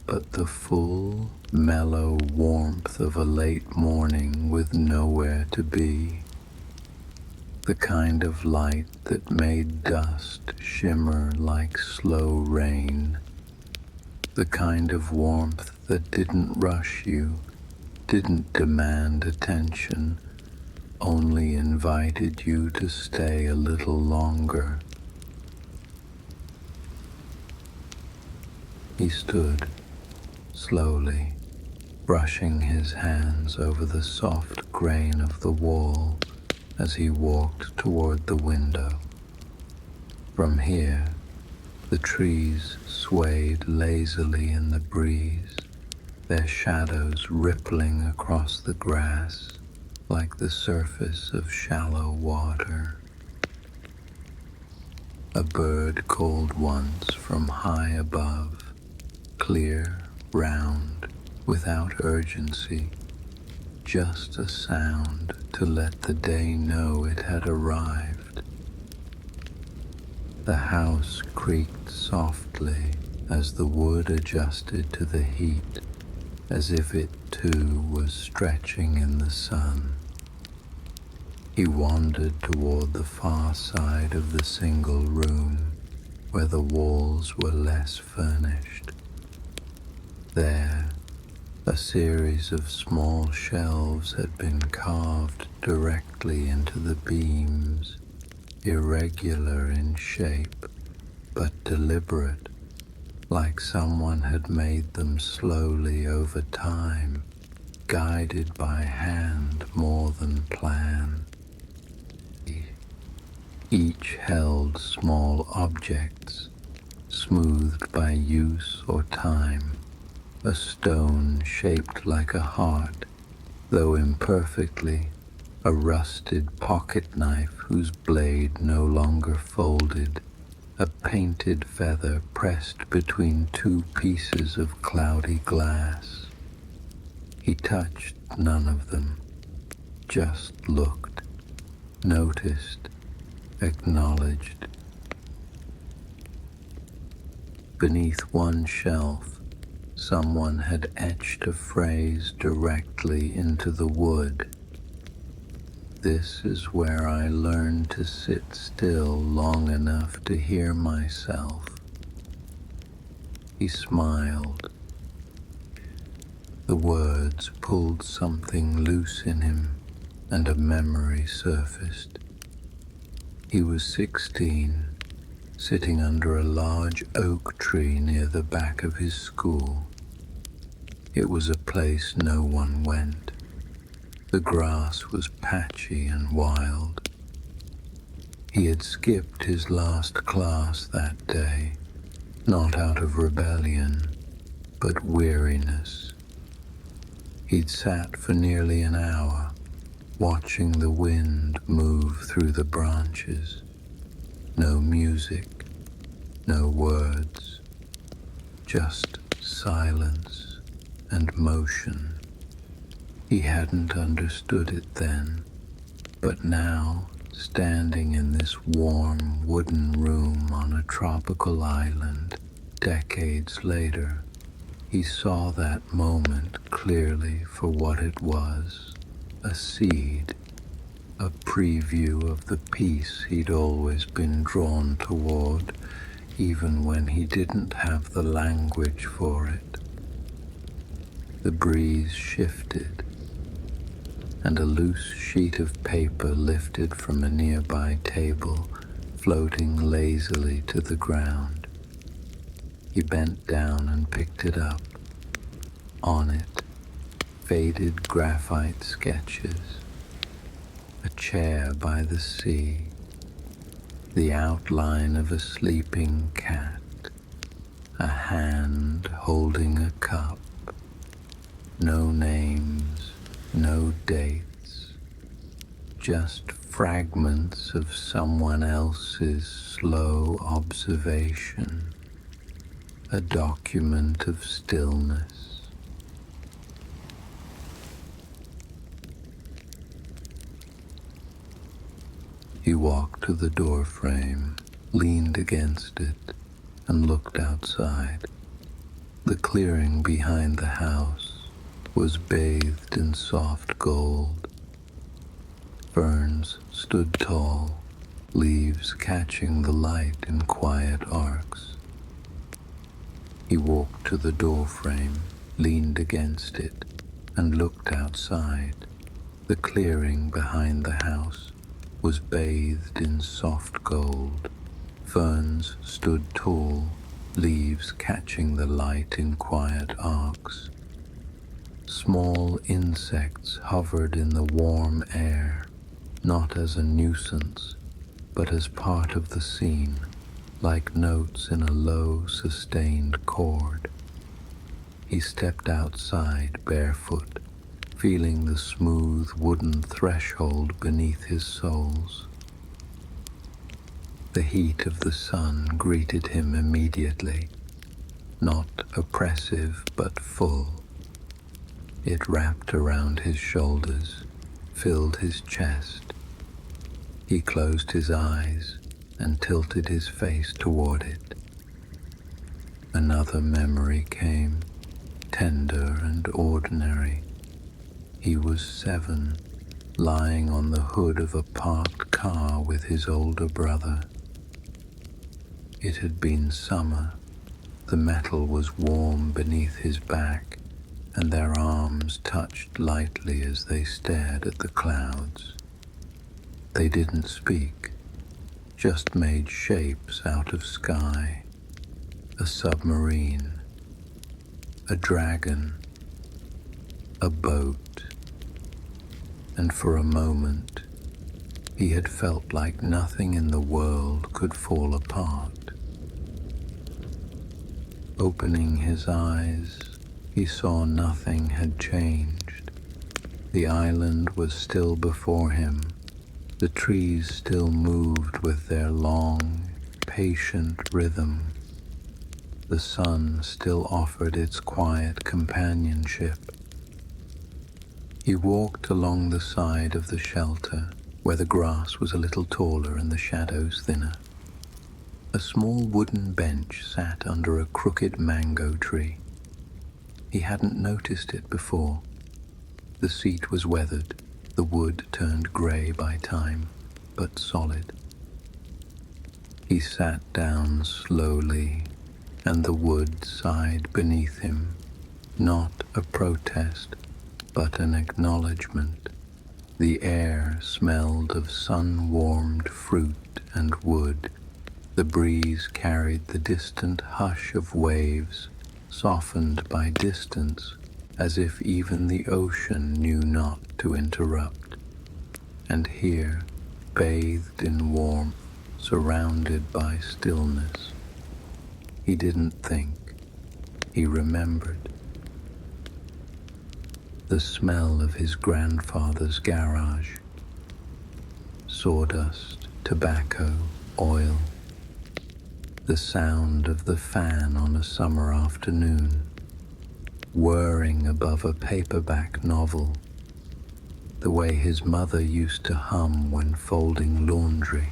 Speaker 1: but the full, mellow warmth of a late morning with nowhere to be. The kind of light that made dust shimmer like slow rain. The kind of warmth that didn't rush you, didn't demand attention, only invited you to stay a little longer. He stood, slowly, brushing his hands over the soft grain of the wall as he walked toward the window. From here, the trees swayed lazily in the breeze, their shadows rippling across the grass like the surface of shallow water. A bird called once from high above, clear, round, without urgency, just a sound to let the day know it had arrived. The house creaked softly as the wood adjusted to the heat, as if it too was stretching in the sun. He wandered toward the far side of the single room, where the walls were less furnished. There, a series of small shelves had been carved directly into the beams, irregular in shape, but deliberate, like someone had made them slowly over time, guided by hand more than plan. Each held small objects, smoothed by use or time, a stone shaped like a heart, though imperfectly, a rusted pocket knife whose blade no longer folded, a painted feather pressed between two pieces of cloudy glass. He touched none of them, just looked, noticed, acknowledged. Beneath one shelf, someone had etched a phrase directly into the wood. "This is where I learned to sit still long enough to hear myself." He smiled. The words pulled something loose in him, and a memory surfaced. He was 16, sitting under a large oak tree near the back of his school. It was a place no one went. The grass was patchy and wild. He had skipped his last class that day, not out of rebellion, but weariness. He'd sat for nearly an hour, watching the wind move through the branches. No music, no words, just silence and motion. He hadn't understood it then, but now, standing in this warm wooden room on a tropical island, decades later, he saw that moment clearly for what it was, a seed, a preview of the peace he'd always been drawn toward, even when he didn't have the language for it. The breeze shifted, and a loose sheet of paper lifted from a nearby table, floating lazily to the ground. He bent down and picked it up. On it, faded graphite sketches, a chair by the sea, the outline of a sleeping cat, a hand holding a cup, no names, no dates, just fragments of someone else's slow observation, a document of stillness. He walked to the door frame, leaned against it, and looked outside. The clearing behind the house was bathed in soft gold. Ferns stood tall, leaves catching the light in quiet arcs. He walked to the door frame, leaned against it, and looked outside. The clearing behind the house was bathed in soft gold. Ferns stood tall, leaves catching the light in quiet arcs. Small insects hovered in the warm air, not as a nuisance, but as part of the scene, like notes in a low, sustained chord. He stepped outside barefoot, feeling the smooth wooden threshold beneath his soles. The heat of the sun greeted him immediately, not oppressive but full. It wrapped around his shoulders, filled his chest. He closed his eyes and tilted his face toward it. Another memory came, tender and ordinary. He was 7, lying on the hood of a parked car with his older brother. It had been summer. The metal was warm beneath his back, and their arms touched lightly as they stared at the clouds. They didn't speak, just made shapes out of sky. A submarine, a dragon, a boat, and for a moment he had felt like nothing in the world could fall apart. Opening his eyes, he saw nothing had changed. The island was still before him. The trees still moved with their long, patient rhythm. The sun still offered its quiet companionship. He walked along the side of the shelter, where the grass was a little taller and the shadows thinner. A small wooden bench sat under a crooked mango tree. He hadn't noticed it before. The seat was weathered, the wood turned grey by time, but solid. He sat down slowly, and the wood sighed beneath him, not a protest, but an acknowledgement. The air smelled of sun-warmed fruit and wood. The breeze carried the distant hush of waves, softened by distance, as if even the ocean knew not to interrupt. And here, bathed in warmth, surrounded by stillness, he didn't think, he remembered. The smell of his grandfather's garage, sawdust, tobacco, oil, the sound of the fan on a summer afternoon, whirring above a paperback novel, the way his mother used to hum when folding laundry,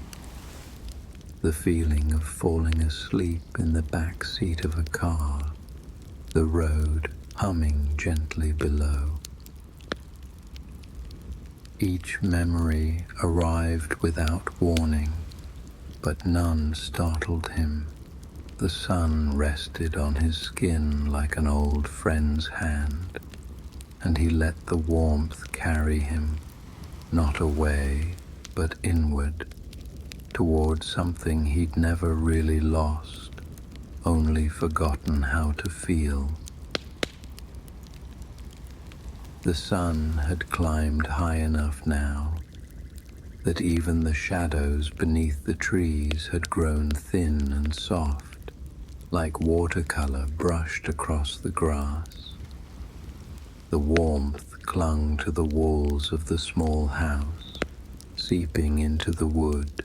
Speaker 1: the feeling of falling asleep in the back seat of a car, the road humming gently below. Each memory arrived without warning, but none startled him. The sun rested on his skin like an old friend's hand, and he let the warmth carry him, not away, but inward, toward something he'd never really lost, only forgotten how to feel. The sun had climbed high enough now that even the shadows beneath the trees had grown thin and soft, like watercolor brushed across the grass. The warmth clung to the walls of the small house, seeping into the wood,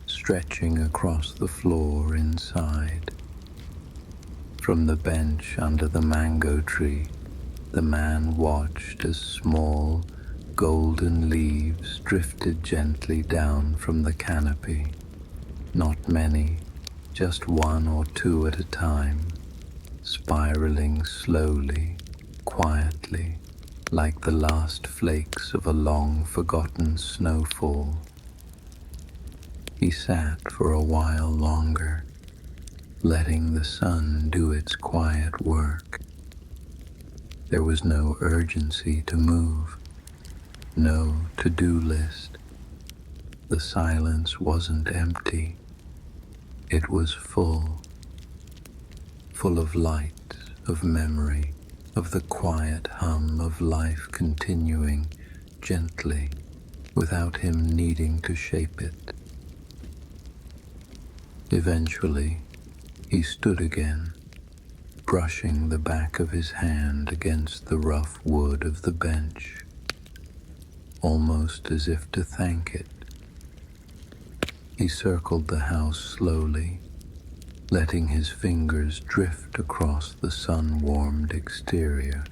Speaker 1: stretching across the floor inside. From the bench under the mango tree, the man watched as small, golden leaves drifted gently down from the canopy. Not many, just 1 or 2 at a time, spiraling slowly, quietly, like the last flakes of a long-forgotten snowfall. He sat for a while longer, letting the sun do its quiet work. There was no urgency to move, no to-do list. The silence wasn't empty. It was full of light, of memory, of the quiet hum of life continuing gently without him needing to shape it. Eventually, he stood again, brushing the back of his hand against the rough wood of the bench, almost as if to thank it. He circled the house slowly, letting his fingers drift across the sun-warmed exterior.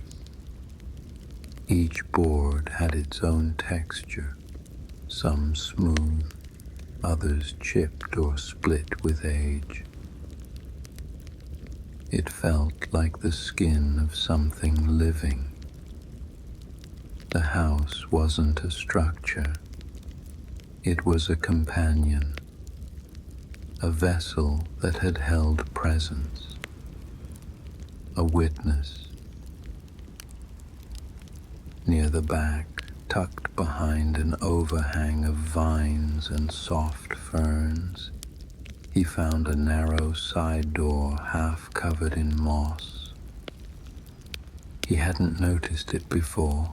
Speaker 1: Each board had its own texture, some smooth, others chipped or split with age. It felt like the skin of something living. The house wasn't a structure. It was a companion, a vessel that had held presence, a witness. Near the back, tucked behind an overhang of vines and soft ferns, he found a narrow side door half covered in moss. He hadn't noticed it before,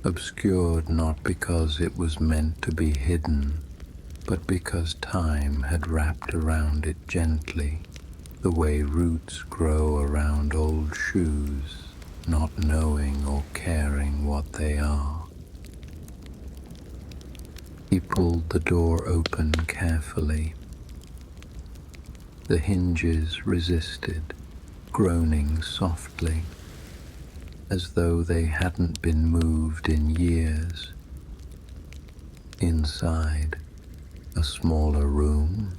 Speaker 1: obscured not because it was meant to be hidden, but because time had wrapped around it gently, the way roots grow around old shoes, not knowing or caring what they are. He pulled the door open carefully. The hinges resisted, groaning softly, as though they hadn't been moved in years. Inside, a smaller room,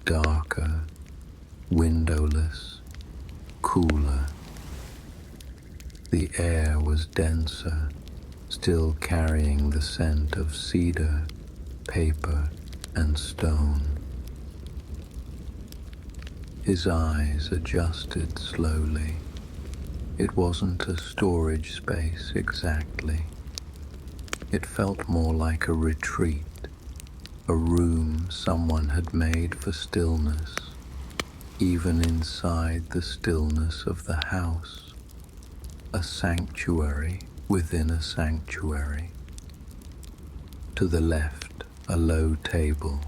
Speaker 1: darker, windowless, cooler. The air was denser, still carrying the scent of cedar, paper, and stone. His eyes adjusted slowly. It wasn't a storage space exactly. It felt more like a retreat, a room someone had made for stillness, even inside the stillness of the house, a sanctuary within a sanctuary. To the left, a low table,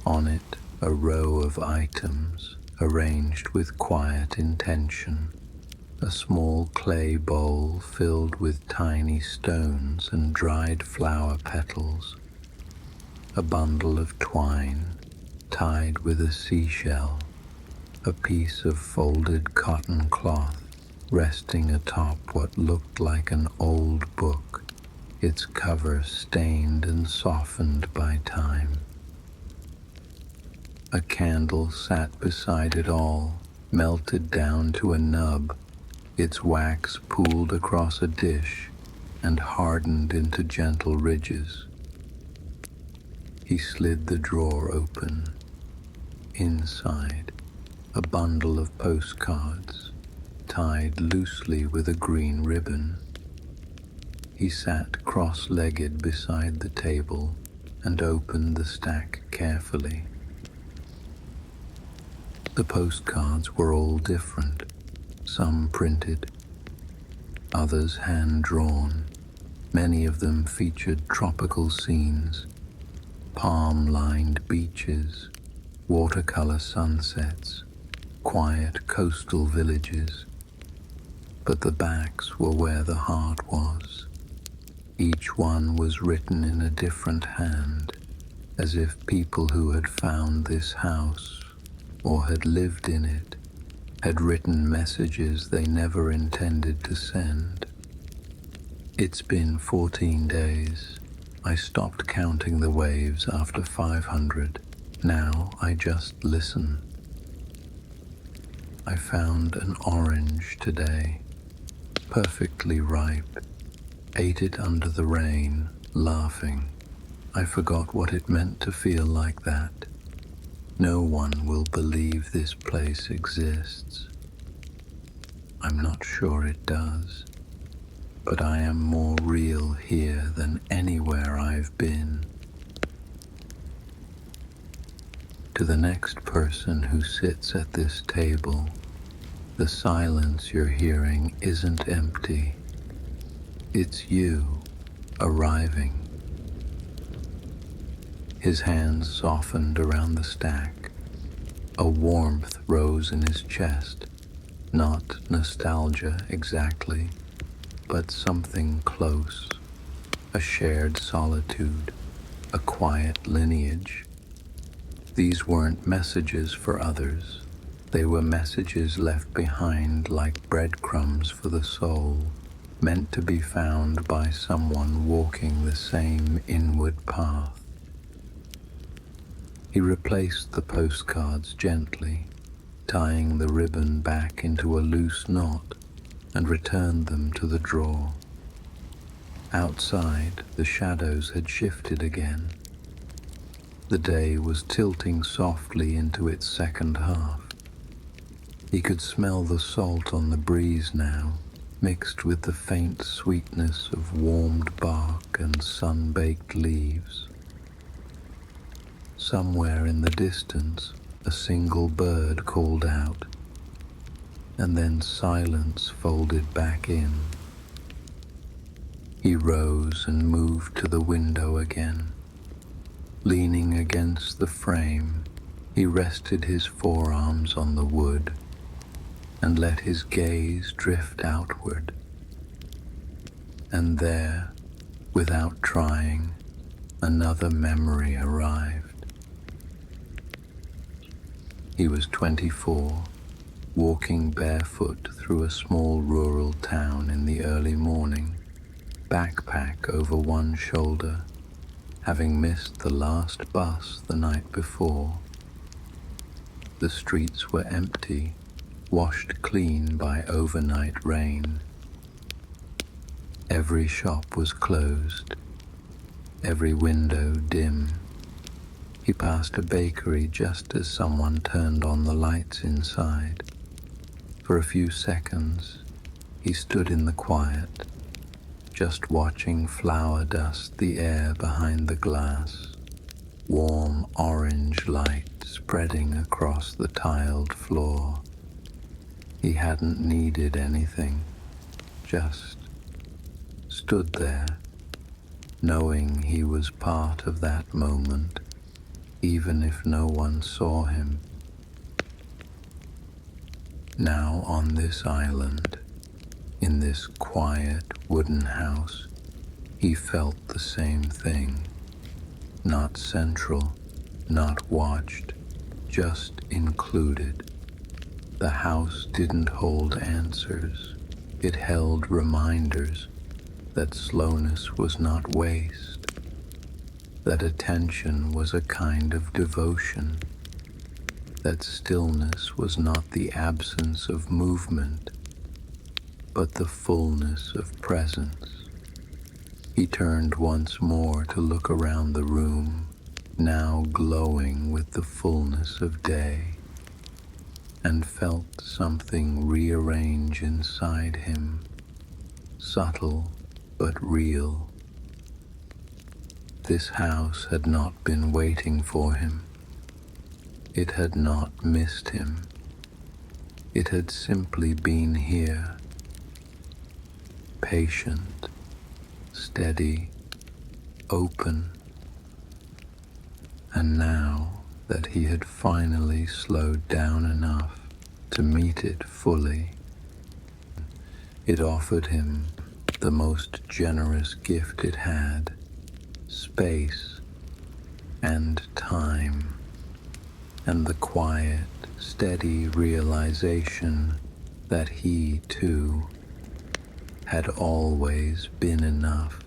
Speaker 1: on it a row of items arranged with quiet intention, a small clay bowl filled with tiny stones and dried flower petals, a bundle of twine tied with a seashell, a piece of folded cotton cloth resting atop what looked like an old book, its cover stained and softened by time. A candle sat beside it all, melted down to a nub, its wax pooled across a dish and hardened into gentle ridges. He slid the drawer open. Inside, a bundle of postcards, tied loosely with a green ribbon. He sat cross-legged beside the table and opened the stack carefully. The postcards were all different, some printed, others hand-drawn. Many of them featured tropical scenes, palm-lined beaches, watercolor sunsets, quiet coastal villages. But the backs were where the heart was. Each one was written in a different hand, as if people who had found this house or had lived in it had written messages they never intended to send. It's been 14 days. I stopped counting the waves after 500. Now I just listen. I found an orange today, perfectly ripe. Ate it under the rain, laughing. I forgot what it meant to feel like that. No one will believe this place exists. I'm not sure it does, but I am more real here than anywhere I've been. To the next person who sits at this table, the silence you're hearing isn't empty. It's you arriving. His hands softened around the stack. A warmth rose in his chest, Not nostalgia exactly, but something close, a shared solitude, a quiet lineage. These weren't messages for others. They were messages left behind like breadcrumbs for the soul, meant to be found by someone walking the same inward path. He replaced the postcards gently, tying the ribbon back into a loose knot, and returned them to the drawer. Outside, the shadows had shifted again. The day was tilting softly into its second half. He could smell the salt on the breeze now, mixed with the faint sweetness of warmed bark and sun-baked leaves. Somewhere in the distance, a single bird called out, and then silence folded back in. He rose and moved to the window again. Leaning against the frame, he rested his forearms on the wood and let his gaze drift outward. And there, without trying, another memory arrived. He was 24, walking barefoot through a small rural town in the early morning, backpack over one shoulder, having missed the last bus the night before. The streets were empty, washed clean by overnight rain. Every shop was closed, every window dim. He passed a bakery just as someone turned on the lights inside. For a few seconds, he stood in the quiet, just watching flour dust the air behind the glass, warm orange light spreading across the tiled floor. He hadn't needed anything, just stood there, knowing he was part of that moment, even if no one saw him. Now on this island, in this quiet wooden house, he felt the same thing. Not central, not watched, just included. The house didn't hold answers. It held reminders that slowness was not waste, that attention was a kind of devotion, that stillness was not the absence of movement, but the fullness of presence. He turned once more to look around the room, now glowing with the fullness of day, and felt something rearrange inside him, subtle but real. This house had not been waiting for him. It had not missed him. It had simply been here, patient, steady, open. And now that he had finally slowed down enough to meet it fully, it offered him the most generous gift it had: space and time, and the quiet, steady realization that he, too, had always been enough.